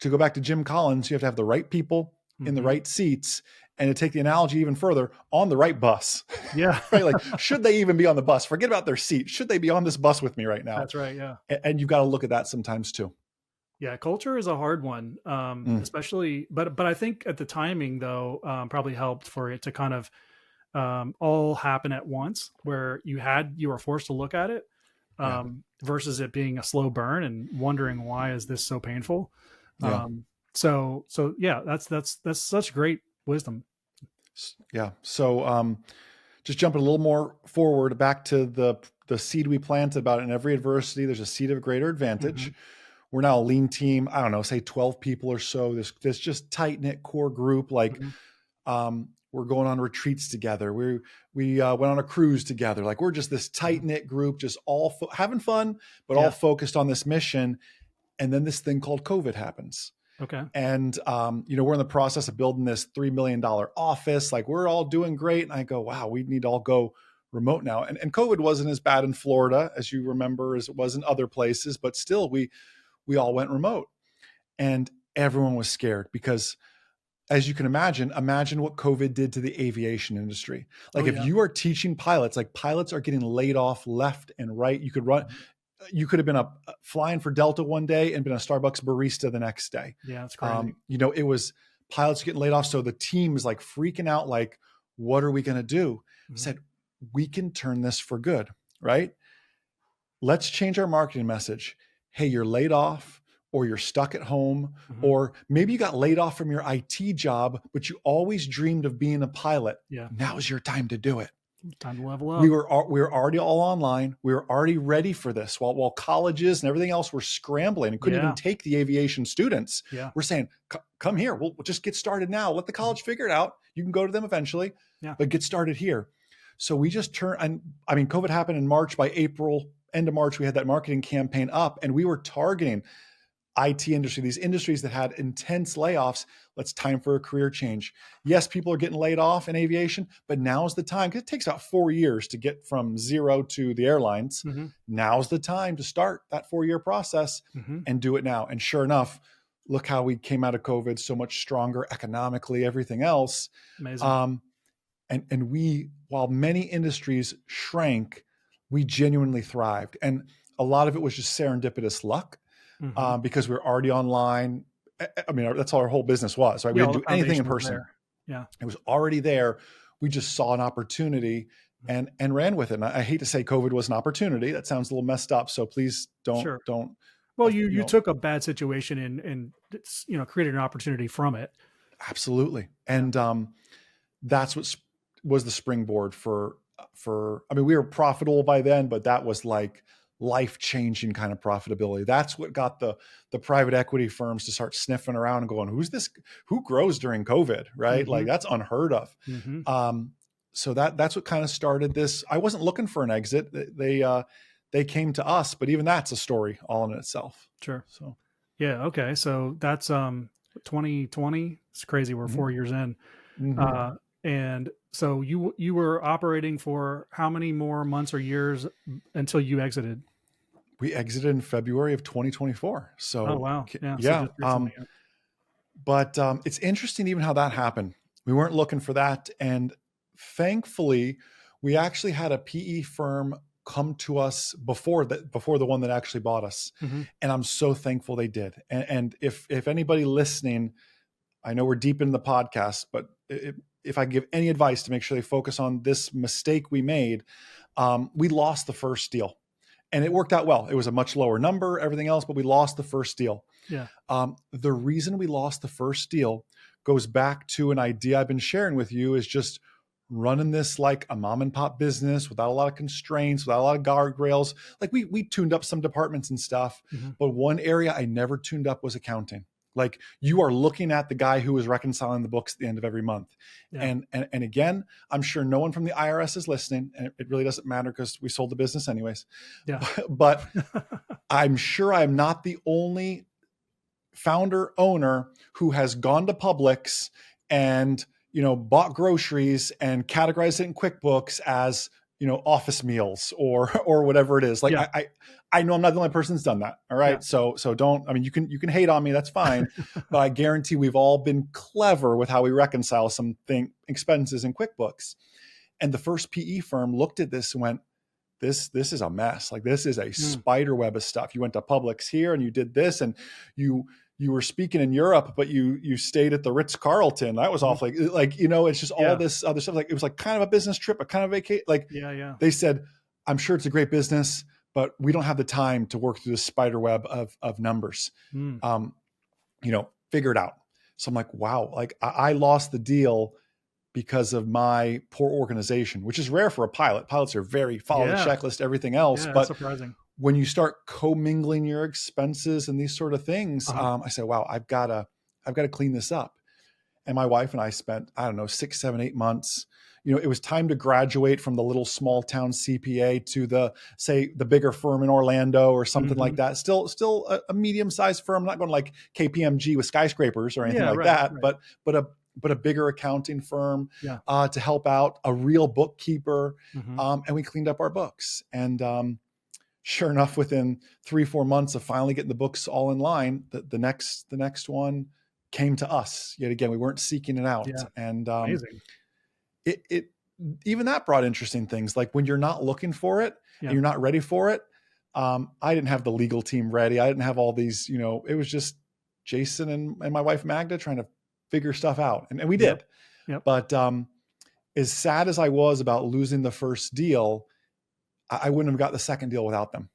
[SPEAKER 1] go back to Jim Collins, you have to have the right people in the
[SPEAKER 2] Mm-hmm.
[SPEAKER 1] right seats. And to take the analogy even further, on the right bus,
[SPEAKER 2] Yeah.
[SPEAKER 1] right? Like, should they even be on the bus? Forget about their seat. Should they be on this bus with me right now?
[SPEAKER 2] That's right. Yeah.
[SPEAKER 1] And you've got to look at that sometimes too.
[SPEAKER 2] Yeah, culture is a hard one,
[SPEAKER 1] Mm,
[SPEAKER 2] especially. But I think at the timing though probably helped for it to kind of all happen at once, where you were forced to look at it
[SPEAKER 1] yeah.
[SPEAKER 2] versus it being a slow burn and wondering why is this so painful.
[SPEAKER 1] Yeah.
[SPEAKER 2] So yeah, that's such great wisdom.
[SPEAKER 1] Yeah. So just jumping a little more forward back to the seed we planted about in every adversity, there's a seed of greater
[SPEAKER 2] Hmm.
[SPEAKER 1] advantage. We're now a lean team. I don't know, say 12 people or so. This just tight knit core group. Like
[SPEAKER 2] Hmm.
[SPEAKER 1] we're going on retreats together. We went on a cruise together. Like we're just this tight
[SPEAKER 2] Hmm.
[SPEAKER 1] knit group, just all having fun, but all
[SPEAKER 2] Yeah.
[SPEAKER 1] focused on this mission. And then this thing called COVID happens.
[SPEAKER 2] Okay.
[SPEAKER 1] And we're in the process of building this $3 million office. Like we're all doing great. And I go, wow, we need to all go remote now. And COVID wasn't as bad in Florida, as you remember, as it was in other places, but still we all went remote. And everyone was scared because, as you can imagine what COVID did to the aviation industry.
[SPEAKER 2] Oh
[SPEAKER 1] Like if
[SPEAKER 2] yeah.
[SPEAKER 1] you are teaching pilots, like pilots are getting laid off left and right. You could have been flying for Delta one day and been a Starbucks barista the next day.
[SPEAKER 2] Yeah, it's crazy.
[SPEAKER 1] It was pilots getting laid off. So the team is like freaking out, like, what are we going to do? I
[SPEAKER 2] Hmm.
[SPEAKER 1] said, we can turn this for good, right? Let's change our marketing message. Hey, you're laid off, or you're stuck at home,
[SPEAKER 2] Hmm.
[SPEAKER 1] or maybe you got laid off from your IT job, but you always dreamed of being a pilot.
[SPEAKER 2] Yeah.
[SPEAKER 1] Now's your time to do it.
[SPEAKER 2] Time to level
[SPEAKER 1] We
[SPEAKER 2] up.
[SPEAKER 1] were already all online. We were already ready for this. While colleges and everything else were scrambling and couldn't even
[SPEAKER 2] Yeah.
[SPEAKER 1] take the aviation students,
[SPEAKER 2] Yeah.
[SPEAKER 1] we're saying, come here. We'll just get started now. Let the
[SPEAKER 2] Mhm.
[SPEAKER 1] college figure it out. You can go to them eventually,
[SPEAKER 2] Yeah.
[SPEAKER 1] but get started here. So we just turned, and I mean, COVID happened in March. By April, end of March, we had that marketing campaign up, and we were targeting IT industry, these industries that had intense layoffs. Let's time for a career change. Yes, people are getting laid off in aviation, but now's the time, because it takes about 4 years to get from zero to the airlines.
[SPEAKER 2] Hmm.
[SPEAKER 1] Now's the time to start that 4-year process
[SPEAKER 2] Hmm.
[SPEAKER 1] and do it now. And sure enough, look how we came out of COVID so much stronger economically, everything else.
[SPEAKER 2] Amazing.
[SPEAKER 1] Um, and we, while many industries shrank, we genuinely thrived. And a lot of it was just serendipitous luck,
[SPEAKER 2] Hmm.
[SPEAKER 1] because we were already online. I mean, that's all our whole business was, right? We
[SPEAKER 2] Yeah, all
[SPEAKER 1] didn't
[SPEAKER 2] the
[SPEAKER 1] do anything in
[SPEAKER 2] foundation was
[SPEAKER 1] person.
[SPEAKER 2] there. Yeah.
[SPEAKER 1] It was already there. We just saw an opportunity and ran with it. And I hate to say COVID was an opportunity. That sounds a little messed up. So please
[SPEAKER 2] Sure.
[SPEAKER 1] don't,
[SPEAKER 2] Well,
[SPEAKER 1] uh,
[SPEAKER 2] you
[SPEAKER 1] you
[SPEAKER 2] you
[SPEAKER 1] know,
[SPEAKER 2] took a bad situation and created an opportunity from it.
[SPEAKER 1] absolutely.
[SPEAKER 2] Yeah.
[SPEAKER 1] And that's what was the springboard I mean, we were profitable by then, but that was like life-changing kind of profitability. That's what got the private equity firms to start sniffing around and going, who grows during COVID, right? Like
[SPEAKER 2] Hmm.
[SPEAKER 1] that's unheard of.
[SPEAKER 2] Hmm.
[SPEAKER 1] um so that's what kind of started this. I wasn't looking for an exit. They came to us, but even that's a story all in itself.
[SPEAKER 2] Sure.
[SPEAKER 1] So
[SPEAKER 2] Yeah. Okay. So that's 2020. It's crazy. We're
[SPEAKER 1] Mhm.
[SPEAKER 2] 4 years in.
[SPEAKER 1] Mhm.
[SPEAKER 2] Uh, and so you were operating for how many more months or years until you exited?
[SPEAKER 1] We exited in February of 2024.
[SPEAKER 2] Oh
[SPEAKER 1] So
[SPEAKER 2] wow. Yeah. So
[SPEAKER 1] yeah,
[SPEAKER 2] just recently.
[SPEAKER 1] but it's interesting even how that happened. We weren't looking for that, and thankfully, we actually had a PE firm come to us before the one that actually bought us,
[SPEAKER 2] Hmm.
[SPEAKER 1] and I'm so thankful they did. And if anybody listening, I know we're deep in the podcast, but if I give any advice to make sure they focus on this mistake we made, we lost the first deal, and it worked out well. It was a much lower number, everything else, but we lost the first deal.
[SPEAKER 2] Yeah.
[SPEAKER 1] The reason we lost the first deal goes back to an idea I've been sharing with you is just running this like a mom and pop business without a lot of constraints, without a lot of guardrails. Like we tuned up some departments and stuff,
[SPEAKER 2] Hmm.
[SPEAKER 1] but one area I never tuned up was accounting. Like you are looking at the guy who is reconciling the books at the end of every month.
[SPEAKER 2] Yeah.
[SPEAKER 1] And again, I'm sure no one from the IRS is listening, and it really doesn't matter because we sold the business anyways.
[SPEAKER 2] Yeah.
[SPEAKER 1] But I'm sure I'm not the only founder owner who has gone to Publix and bought groceries and categorized it in QuickBooks as office meals or whatever it is. Like
[SPEAKER 2] Yeah.
[SPEAKER 1] I know I'm not the only person that's done that. All
[SPEAKER 2] Yeah.
[SPEAKER 1] right, so don't. I mean, you can hate on me. That's fine, but I guarantee we've all been clever with how we reconcile some expenses in QuickBooks. And the first PE firm looked at this and went, this is a mess. Like this is a
[SPEAKER 2] Mm.
[SPEAKER 1] spider web of stuff. You went to Publix here and you did this, and you you were speaking in Europe, but you stayed at the Ritz Carlton. That was
[SPEAKER 2] Mhm.
[SPEAKER 1] awful. Like it's just all
[SPEAKER 2] Yeah.
[SPEAKER 1] this other stuff. Like it was like kind of a business trip, a kind of vacation. Like
[SPEAKER 2] Yeah. Yeah.
[SPEAKER 1] they said, I'm sure it's a great business, but we don't have the time to work through the spider web of numbers.
[SPEAKER 2] Mm.
[SPEAKER 1] Um, figure it out. So I'm like, wow, like I lost the deal because of my poor organization, which is rare for a pilot. Pilots are very follow the
[SPEAKER 2] Yeah.
[SPEAKER 1] checklist, everything else.
[SPEAKER 2] Yeah. That's
[SPEAKER 1] But
[SPEAKER 2] surprising.
[SPEAKER 1] when you start commingling your expenses and these sort of things,
[SPEAKER 2] Uh-huh.
[SPEAKER 1] I said, wow, I've got to clean this up. And my wife and I spent, I don't know, 6, 7, 8 months. It was time to graduate from the little small town CPA to the bigger firm in Orlando or something like
[SPEAKER 2] Hmm.
[SPEAKER 1] that. Still a medium sized firm. I'm not going like KPMG with skyscrapers or anything
[SPEAKER 2] Yeah.
[SPEAKER 1] like
[SPEAKER 2] Right.
[SPEAKER 1] that,
[SPEAKER 2] Right.
[SPEAKER 1] but a bigger accounting firm
[SPEAKER 2] Yeah.
[SPEAKER 1] to help out, a real bookkeeper,
[SPEAKER 2] Hmm.
[SPEAKER 1] and we cleaned up our books. And sure enough, within 3, 4 months of finally getting the books all in line, the next one came to us yet again. We weren't seeking it out,
[SPEAKER 2] Yeah.
[SPEAKER 1] and
[SPEAKER 2] Amazing.
[SPEAKER 1] it even that brought interesting things. Like when you're not looking for it and
[SPEAKER 2] Yeah.
[SPEAKER 1] you're not ready for it. I didn't have the legal team ready. I didn't have all these. It was just Jason and my wife Magda trying to figure stuff out, and we
[SPEAKER 2] Yep.
[SPEAKER 1] did.
[SPEAKER 2] Yep.
[SPEAKER 1] But as sad as I was about losing the first deal, I wouldn't have got the second deal without them.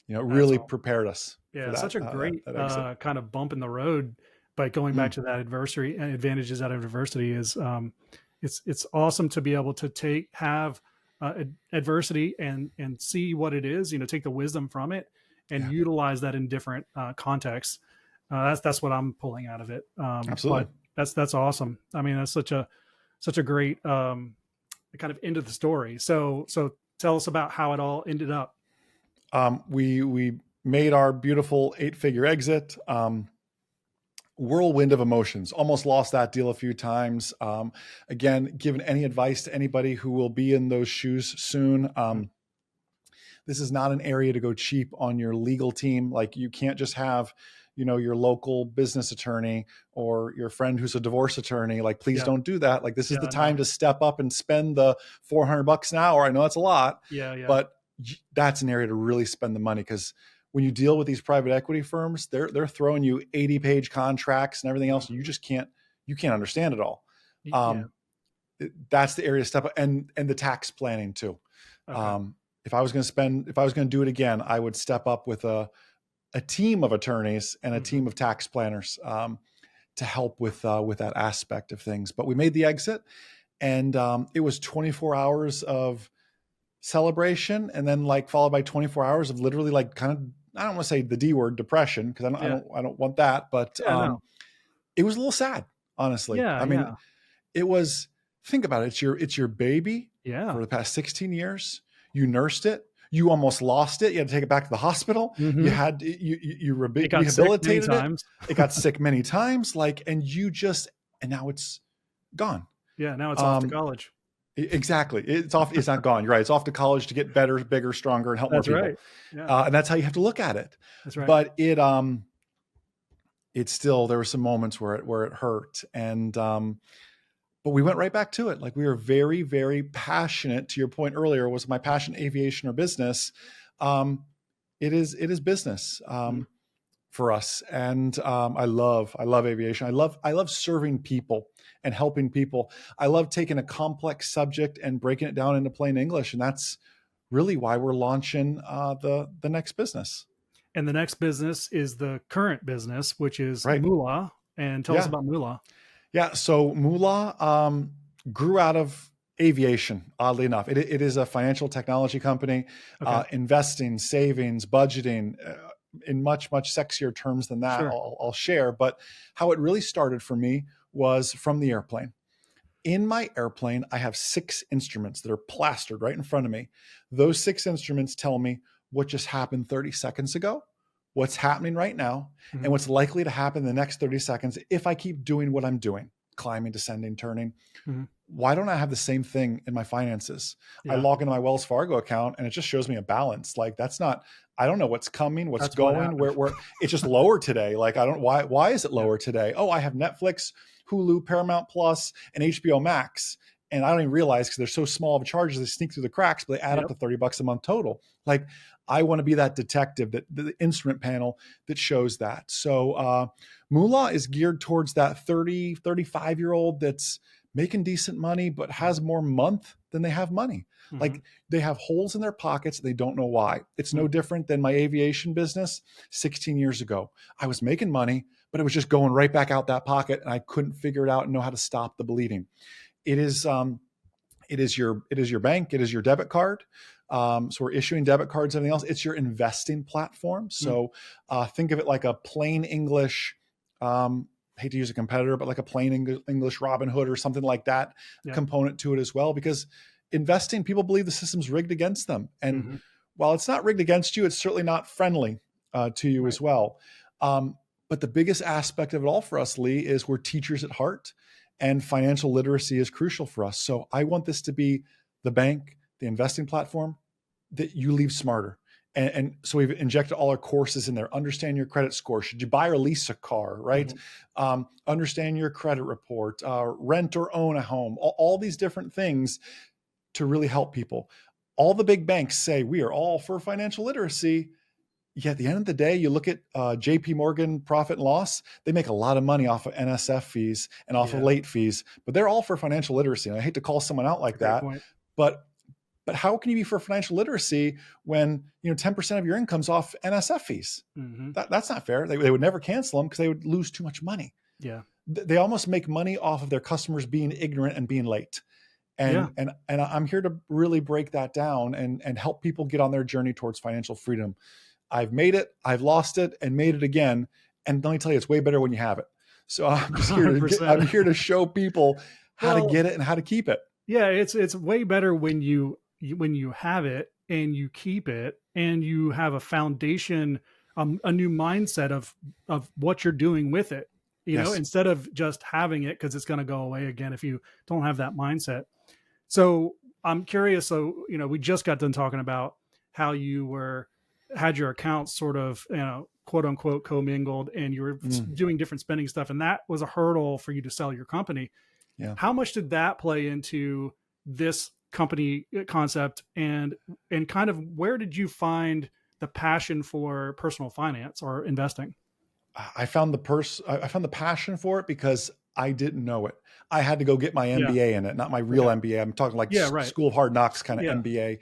[SPEAKER 1] It
[SPEAKER 2] That's
[SPEAKER 1] really
[SPEAKER 2] all.
[SPEAKER 1] prepared us for
[SPEAKER 2] Yeah.
[SPEAKER 1] that
[SPEAKER 2] Such a
[SPEAKER 1] that,
[SPEAKER 2] great
[SPEAKER 1] that exit.
[SPEAKER 2] kind of bump in the road. But going back
[SPEAKER 1] Mm,
[SPEAKER 2] to that adversity and advantages out of adversity is it's awesome to be able to have adversity and see what it is. Take the wisdom from it and
[SPEAKER 1] yeah,
[SPEAKER 2] utilize that in different contexts. That's what I'm pulling out of it.
[SPEAKER 1] absolutely.
[SPEAKER 2] But that's awesome. I mean, that's such a great kind of end of the story. So tell us about how it all ended up.
[SPEAKER 1] We made our beautiful 8-figure exit. Whirlwind of emotions. Almost lost that deal a few times. Again, giving any advice to anybody who will be in those shoes soon. This is not an area to go cheap on your legal team. Like you can't just have, your local business attorney or your friend who's a divorce attorney. Like, please
[SPEAKER 2] Yeah.
[SPEAKER 1] don't do that. Like, this is the
[SPEAKER 2] Yeah.
[SPEAKER 1] time
[SPEAKER 2] No.
[SPEAKER 1] to step up and spend the $400 an hour. I know that's a lot,
[SPEAKER 2] Yeah. Yeah.
[SPEAKER 1] but that's an area to really spend the money because when you deal with these private equity firms, they're throwing you 80-page contracts and everything else. And you can't understand it all.
[SPEAKER 2] Yeah.
[SPEAKER 1] Um, that's the area to step up, and the tax planning too.
[SPEAKER 2] Okay.
[SPEAKER 1] Um, if I was going to do it again, I would step up with a team of attorneys and a
[SPEAKER 2] Hmm.
[SPEAKER 1] team of tax planners to help with that aspect of things. But we made the exit, and it was 24 hours of celebration, and then like followed by 24 hours of literally like kind of, I don't want to say the D word, depression, because
[SPEAKER 2] Yeah.
[SPEAKER 1] I don't want that, but
[SPEAKER 2] Yeah. No.
[SPEAKER 1] it was a little sad, honestly.
[SPEAKER 2] Yeah.
[SPEAKER 1] I mean,
[SPEAKER 2] Yeah.
[SPEAKER 1] it was, think about it. It's your baby
[SPEAKER 2] Yeah.
[SPEAKER 1] for the past 16 years. You nursed it. You almost lost it. You had to take it back to the hospital. You
[SPEAKER 2] Hmm.
[SPEAKER 1] had you
[SPEAKER 2] It got sick many
[SPEAKER 1] rehabilitated it.
[SPEAKER 2] times.
[SPEAKER 1] It got sick many times. Like, and now it's gone.
[SPEAKER 2] Yeah, now it's off to
[SPEAKER 1] Um,
[SPEAKER 2] college.
[SPEAKER 1] exactly. It's off. It's not gone. You're right. It's off to college to get better, bigger, stronger, and help more
[SPEAKER 2] That's right.
[SPEAKER 1] people.
[SPEAKER 2] Yeah,
[SPEAKER 1] And that's how you have to look at it.
[SPEAKER 2] that's right.
[SPEAKER 1] But it's still, there were some moments where it hurt, and but we went right back to it. Like, we were very, very passionate. To your point earlier, was my passion aviation or business? Um, it is business.
[SPEAKER 2] Mm.
[SPEAKER 1] For us. And I love aviation. I love serving people and helping people. I love taking a complex subject and breaking it down into plain English. And that's really why we're launching the next business.
[SPEAKER 2] And the next business is the current business, which is
[SPEAKER 1] Right.
[SPEAKER 2] Moola. And tell us
[SPEAKER 1] Yeah.
[SPEAKER 2] about Moola.
[SPEAKER 1] Yeah. So Moola grew out of aviation, oddly enough. It is a financial technology company,
[SPEAKER 2] Okay.
[SPEAKER 1] investing, savings, budgeting, in much, much sexier terms than that,
[SPEAKER 2] Sure.
[SPEAKER 1] I'll share. But how it really started for me was from the airplane. In my airplane, I have 6 instruments that are plastered right in front of me. Those 6 instruments tell me what just happened 30 seconds ago, what's happening right now, and
[SPEAKER 2] Hmm.
[SPEAKER 1] what's likely to happen in the next 30 seconds if I keep doing what I'm doing, climbing, descending, turning.
[SPEAKER 2] Hmm.
[SPEAKER 1] Why don't I have the same thing in my finances? I
[SPEAKER 2] Yeah,
[SPEAKER 1] log into my Wells Fargo account and it just shows me a balance. Like, that's not, I don't know what's coming, what's
[SPEAKER 2] that's what
[SPEAKER 1] going,
[SPEAKER 2] happened.
[SPEAKER 1] where it's just lower today. Like, I don't, why is it
[SPEAKER 2] Yeah.
[SPEAKER 1] lower today? Oh, I have Netflix, Hulu, Paramount Plus, and HBO Max. And I don't even realize, because they're so small of charges, they sneak through the cracks, but they add up
[SPEAKER 2] Yep.
[SPEAKER 1] to $30 a month total. Like, I want to be that detective, that the instrument panel that shows that. So Moolah is geared towards that 30, 35-year-old that's making decent money, but has more month than they have money.
[SPEAKER 2] Hmm.
[SPEAKER 1] Like, they have holes in their pockets. They don't know why. It's no
[SPEAKER 2] Hmm.
[SPEAKER 1] different than my aviation business 16 years ago. I was making money, but it was just going right back out that pocket, and I couldn't figure it out and know how to stop the bleeding. It is, it is your bank. It is your debit card. So we're issuing debit cards, everything else. It's your investing platform.
[SPEAKER 2] Hmm.
[SPEAKER 1] So think of it like a plain English, hate to use a competitor, but like a plain English Robinhood or something like that
[SPEAKER 2] Yeah.
[SPEAKER 1] component to it as well. Because investing, people believe the system's rigged against them. And
[SPEAKER 2] Hmm.
[SPEAKER 1] while it's not rigged against you, it's certainly not friendly to you
[SPEAKER 2] Right.
[SPEAKER 1] as well. But the biggest aspect of it all for us, Lee, is we're teachers at heart, and financial literacy is crucial for us. So I want this to be the bank, the investing platform that you leave smarter. And so we've injected all our courses in there. Understand your credit score. Should you buy or lease a car, right?
[SPEAKER 2] Hmm.
[SPEAKER 1] Understand your credit report, rent or own a home, all these different things to really help people. All the big banks say we are all for financial literacy. Yeah, at the end of the day, you look at JP Morgan profit and loss, they make a lot of money off of NSF fees and off of
[SPEAKER 2] Yeah.
[SPEAKER 1] late fees, but they're all for financial literacy. And I hate to call someone out
[SPEAKER 2] That's a
[SPEAKER 1] like
[SPEAKER 2] great
[SPEAKER 1] that,
[SPEAKER 2] point.
[SPEAKER 1] but how can you be for financial literacy when 10% of your income's off NSF fees?
[SPEAKER 2] Hmm.
[SPEAKER 1] That's not fair. They would never cancel them because they would lose too much money.
[SPEAKER 2] Yeah.
[SPEAKER 1] They almost make money off of their customers being ignorant and being late.
[SPEAKER 2] Yeah.
[SPEAKER 1] And I'm here to really break that down and help people get on their journey towards financial freedom. I've made it, I've lost it, and made it again. And let me tell you, it's way better when you have it. So I'm just here to
[SPEAKER 2] 100%.
[SPEAKER 1] I'm here to show people how to
[SPEAKER 2] Well,
[SPEAKER 1] get it and how to keep it.
[SPEAKER 2] yeah, it's way better when when you have it and you keep it and you have a foundation, a new mindset of what you're doing with it.
[SPEAKER 1] Yes.
[SPEAKER 2] Instead of just having it because it's going to go away again if you don't have that mindset. So I'm curious. So we just got done talking about how you had your accounts sort of quote unquote commingled, and you were
[SPEAKER 1] Mm,
[SPEAKER 2] doing different spending stuff, and that was a hurdle for you to sell your company.
[SPEAKER 1] yeah.
[SPEAKER 2] How much did that play into this company concept, and kind of where did you find the passion for personal finance or investing?
[SPEAKER 1] I found the passion for it because I didn't know it. I had to go get my
[SPEAKER 2] Yeah.
[SPEAKER 1] MBA in it, not my real
[SPEAKER 2] Okay.
[SPEAKER 1] MBA. I'm talking like
[SPEAKER 2] Yeah. Right.
[SPEAKER 1] School of Hard Knocks kind of
[SPEAKER 2] Yeah.
[SPEAKER 1] MBA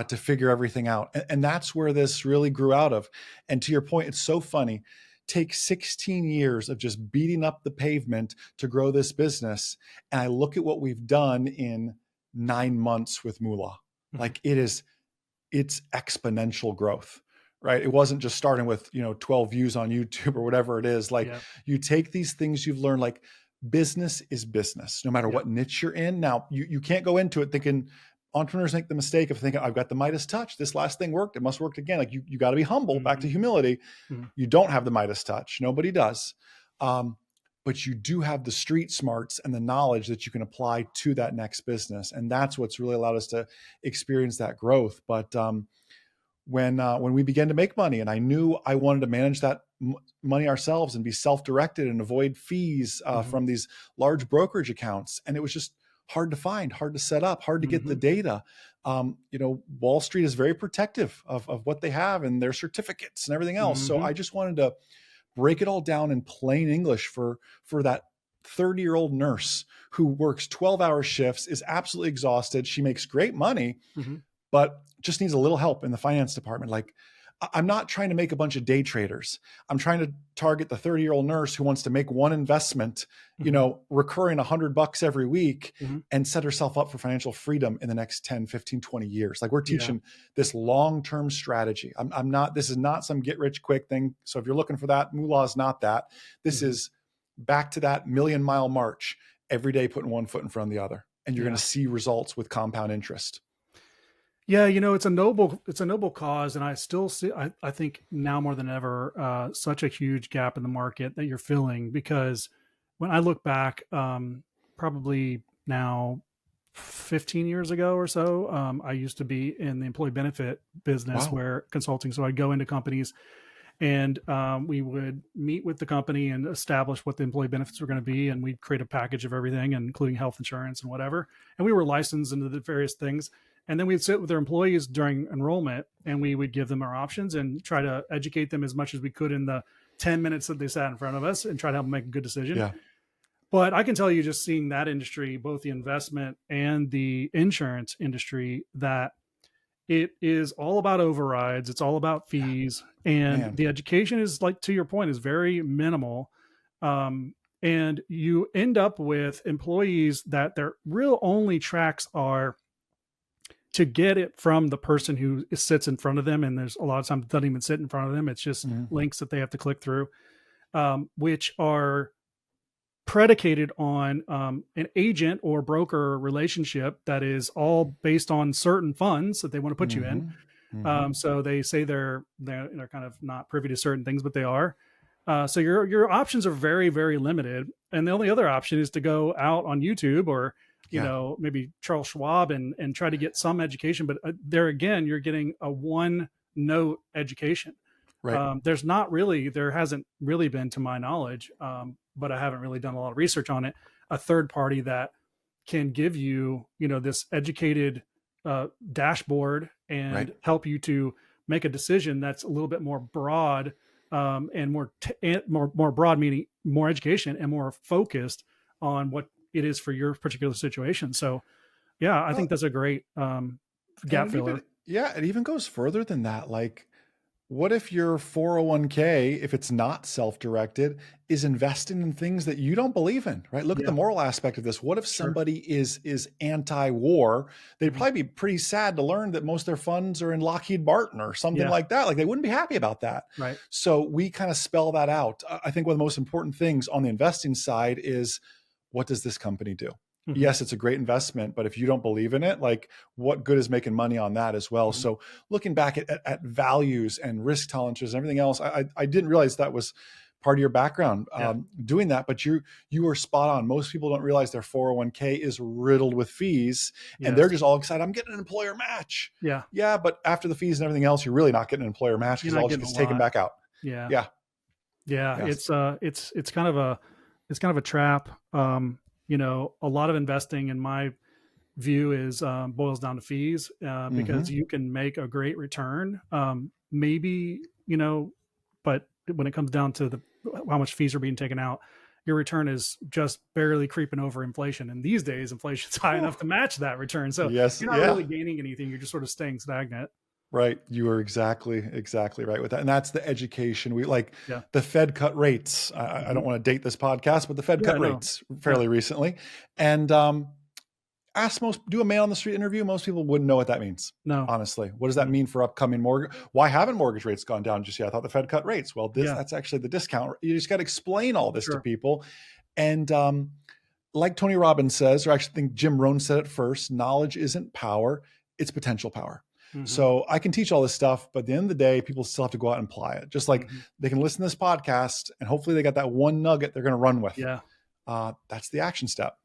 [SPEAKER 1] to figure everything out. And that's where this really grew out of. And to your point, it's so funny. Take 16 years of just beating up the pavement to grow this business. And I look at what we've done in 9 months with Moolah.
[SPEAKER 2] Mhm.
[SPEAKER 1] Like, it's exponential growth, right? It wasn't just starting with 12 views on YouTube or whatever it is. Like,
[SPEAKER 2] Yeah.
[SPEAKER 1] you take these things you've learned. Like, business is business no matter
[SPEAKER 2] Yep.
[SPEAKER 1] what niche you're in. Now, you can't go into it thinking entrepreneurs make the mistake of thinking, I've got the Midas touch. This last thing worked. It must work again. Like you got to be humble, back to
[SPEAKER 2] Mhm.
[SPEAKER 1] humility.
[SPEAKER 2] Mhm.
[SPEAKER 1] You don't have the Midas touch. Nobody does. But you do have the street smarts and the knowledge that you can apply to that next business. And that's what's really allowed us to experience that growth. But when we began to make money, and I knew I wanted to manage that money ourselves and be self-directed and avoid fees
[SPEAKER 2] Mhm.
[SPEAKER 1] from these large brokerage accounts, and it was just hard to find, hard to set up, hard to get the
[SPEAKER 2] Mhm.
[SPEAKER 1] data. Wall Street is very protective of what they have and their certificates and everything else. So
[SPEAKER 2] Mhm.
[SPEAKER 1] I just wanted to break it all down in plain English for that 30-year-old nurse who works 12-hour shifts, is absolutely exhausted. She makes great money,
[SPEAKER 2] Mhm.
[SPEAKER 1] but just needs a little help in the finance department. Like, I'm not trying to make a bunch of day traders. I'm trying to target the 30-year-old nurse who wants to make one investment,
[SPEAKER 2] Mhm.
[SPEAKER 1] recurring $100 every week,
[SPEAKER 2] Mhm.
[SPEAKER 1] and set herself up for financial freedom in the next 10, 15, 20 years. Like, we're
[SPEAKER 2] Yeah.
[SPEAKER 1] teaching this long-term strategy. I'm not, this is not some get rich quick thing. So if you're looking for that, Moolah is not that. This
[SPEAKER 2] Mhm.
[SPEAKER 1] is back to that million-mile march, every day putting one foot in front of the other. And you're going
[SPEAKER 2] Yeah.
[SPEAKER 1] to see results with compound interest.
[SPEAKER 2] Yeah, it's a noble cause, and I still see. I think now more than ever, such a huge gap in the market that you're filling. Because when I look back, probably now 15 years ago or so, I used to be in the employee benefit business,
[SPEAKER 1] Wow.
[SPEAKER 2] where consulting. So I'd go into companies, and we would meet with the company and establish what the employee benefits were going to be, and we'd create a package of everything, including health insurance and whatever. And we were licensed into the various things, and then we'd sit with their employees during enrollment, and we would give them our options and try to educate them as much as we could in the 10 minutes that they sat in front of us, and try to help them make a good decision.
[SPEAKER 1] Yeah.
[SPEAKER 2] But I can tell you, just seeing that industry, both the investment and the insurance industry, that it is all about overrides. It's all about
[SPEAKER 1] Yeah,
[SPEAKER 2] fees, and
[SPEAKER 1] man.
[SPEAKER 2] the education is, like, to your point, is very minimal. And you end up with employees that their real only tracks are to get it from the person who sits in front of them. And there's a lot of times it doesn't even sit in front of them. It's just
[SPEAKER 1] Mhm.
[SPEAKER 2] links that they have to click through, which are predicated on an agent or broker relationship that is all based on certain funds that they want to put you in.
[SPEAKER 1] Mhm. Mhm.
[SPEAKER 2] So they say they're kind of not privy to certain things, but they are. So your options are very, very limited, and the only other option is to go out on YouTube, or
[SPEAKER 1] Yeah.
[SPEAKER 2] maybe Charles Schwab, and try to get some education. But there again, you're getting a one note education.
[SPEAKER 1] Right.
[SPEAKER 2] There hasn't really been, to my knowledge, but I haven't really done a lot of research on it, a third party that can give you, this educated dashboard,
[SPEAKER 1] Right.
[SPEAKER 2] and help you to make a decision that's a little bit more broad, and more broad, meaning more education and more focused on what it is for your particular situation. So yeah, I think
[SPEAKER 1] Well,
[SPEAKER 2] that's a great
[SPEAKER 1] and
[SPEAKER 2] gap
[SPEAKER 1] it even
[SPEAKER 2] filler.
[SPEAKER 1] yeah, it even goes further than that. Like, what if your 401k, if it's not self-directed, is investing in things that you don't believe in, right? Look at the
[SPEAKER 2] Yeah,
[SPEAKER 1] moral aspect of this. What if
[SPEAKER 2] sure.
[SPEAKER 1] somebody is anti-war? They'd
[SPEAKER 2] Mhm.
[SPEAKER 1] probably be pretty sad to learn that most of their funds are in Lockheed Martin or something
[SPEAKER 2] Yeah,
[SPEAKER 1] like that. Like, they wouldn't be happy about that.
[SPEAKER 2] right.
[SPEAKER 1] So we kind of spell that out. I think one of the most important things on the investing side is, what does this company do?
[SPEAKER 2] Mhm.
[SPEAKER 1] Yes, it's a great investment, but if you don't believe in it, like, what good is making money on that as well?
[SPEAKER 2] Mhm.
[SPEAKER 1] So looking back at values and risk tolerances and everything else, I didn't realize that was part of your background,
[SPEAKER 2] Yeah.
[SPEAKER 1] doing that. But you were spot on. Most people don't realize their 401k is riddled with fees, and they're
[SPEAKER 2] Yes.
[SPEAKER 1] just all excited. I'm getting an employer match.
[SPEAKER 2] Yeah.
[SPEAKER 1] Yeah, but after the fees and everything else, you're really not getting an employer match
[SPEAKER 2] You're
[SPEAKER 1] because it
[SPEAKER 2] not
[SPEAKER 1] all just
[SPEAKER 2] getting a
[SPEAKER 1] gets taken
[SPEAKER 2] lot.
[SPEAKER 1] back out.
[SPEAKER 2] Yeah.
[SPEAKER 1] Yeah.
[SPEAKER 2] Yeah.
[SPEAKER 1] Yes.
[SPEAKER 2] It's kind of a trap. A lot of investing, in my view, is boils down to fees, because
[SPEAKER 1] Hmm.
[SPEAKER 2] you can make a great return. Maybe, but when it comes down to how much fees are being taken out, your return is just barely creeping over inflation. And these days, inflation's high enough to match that return. So
[SPEAKER 1] Yes.
[SPEAKER 2] you're not
[SPEAKER 1] Yeah.
[SPEAKER 2] really gaining anything. You're just sort of staying stagnant.
[SPEAKER 1] Right. You are exactly right with that. And that's the education. We like
[SPEAKER 2] Yeah.
[SPEAKER 1] the Fed cut rates. I
[SPEAKER 2] Mhm.
[SPEAKER 1] don't want to date this podcast, but the Fed
[SPEAKER 2] Yeah.
[SPEAKER 1] cut
[SPEAKER 2] No.
[SPEAKER 1] rates
[SPEAKER 2] Yeah.
[SPEAKER 1] fairly recently. And do a man on the street interview. Most people wouldn't know what that means.
[SPEAKER 2] No.
[SPEAKER 1] Honestly, what does that
[SPEAKER 2] Mm.
[SPEAKER 1] mean for upcoming mortgage? Why haven't mortgage rates gone down just yet? I thought the Fed cut rates. Well,
[SPEAKER 2] Yeah.
[SPEAKER 1] that's actually the discount. You just got to explain all this to
[SPEAKER 2] Sure.
[SPEAKER 1] people. And like Tony Robbins says, or I actually think Jim Rohn said it first, knowledge isn't power, it's potential power.
[SPEAKER 2] Mm-hmm.
[SPEAKER 1] So I can teach all this stuff, but at the end of the day, people still have to go out and apply it. Just like
[SPEAKER 2] Mm-hmm.
[SPEAKER 1] they can listen to this podcast and hopefully they got that one nugget they're going to run with.
[SPEAKER 2] Yeah.
[SPEAKER 1] That's the action step.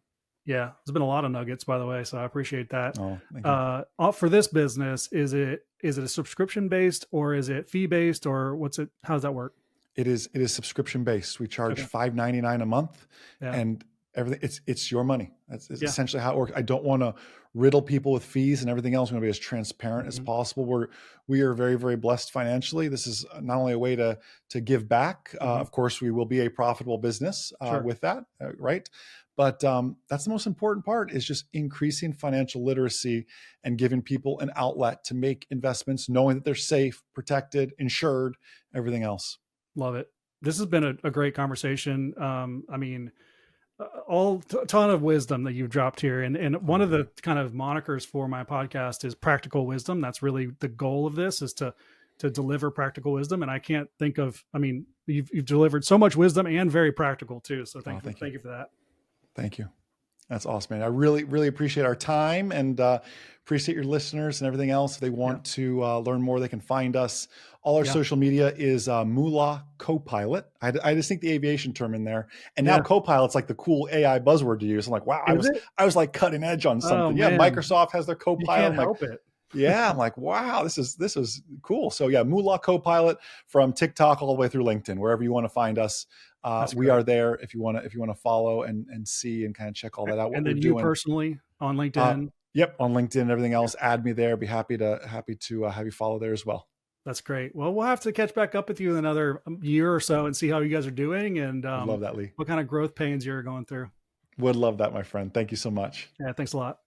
[SPEAKER 2] Yeah. There's been a lot of nuggets, by the way. So I appreciate that.
[SPEAKER 1] Oh, thank you.
[SPEAKER 2] For this business, is it a subscription based or is it fee based or how does that work?
[SPEAKER 1] It is subscription based. We charge
[SPEAKER 2] Okay.
[SPEAKER 1] $5.99 a month,
[SPEAKER 2] Yeah.
[SPEAKER 1] and everything. It's your money. That's
[SPEAKER 2] Yeah.
[SPEAKER 1] essentially how it works. I don't want to riddle people with fees and everything else. We want to be as transparent as
[SPEAKER 2] Mm-hmm.
[SPEAKER 1] possible. We are very, very blessed financially. This is not only a way to give back.
[SPEAKER 2] Mm-hmm.
[SPEAKER 1] Of course, we will be a profitable business
[SPEAKER 2] Sure.
[SPEAKER 1] with that, right? But that's the most important part, is just increasing financial literacy and giving people an outlet to make investments, knowing that they're safe, protected, insured, everything else.
[SPEAKER 2] Love it. This has been a great conversation. I mean, ton of wisdom that you've dropped here. And one of the kind of monikers for my podcast is practical wisdom. That's really the goal of this, is to deliver practical wisdom. And I can't think of, I mean, you've delivered so much wisdom and very practical too. So thank you for that.
[SPEAKER 1] Thank you. That's awesome, man. I really, really appreciate our time, and appreciate your listeners and everything else. If they want to learn more, they can find us. All our social media is Moola Copilot. I just think the aviation term in there, and now Copilot's like the cool AI buzzword to use. I'm like, wow, I was like cutting edge on something.
[SPEAKER 2] Man.
[SPEAKER 1] Microsoft has their Copilot.
[SPEAKER 2] You can't help it.
[SPEAKER 1] I'm like, wow, this is cool. So Moola Copilot, from TikTok all the way through LinkedIn, wherever you want to find us. We are there if you want to follow and see and kind of check all that out.
[SPEAKER 2] And then you personally on LinkedIn.
[SPEAKER 1] Yep, on LinkedIn and everything else. Add me there. Be happy to have you follow there as well.
[SPEAKER 2] That's great. Well, we'll have to catch back up with you in another year or so and see how you guys are doing, and
[SPEAKER 1] love that, Lee.
[SPEAKER 2] What kind of growth pains you're going through.
[SPEAKER 1] Would love that, my friend. Thank you so much.
[SPEAKER 2] Yeah, thanks a lot.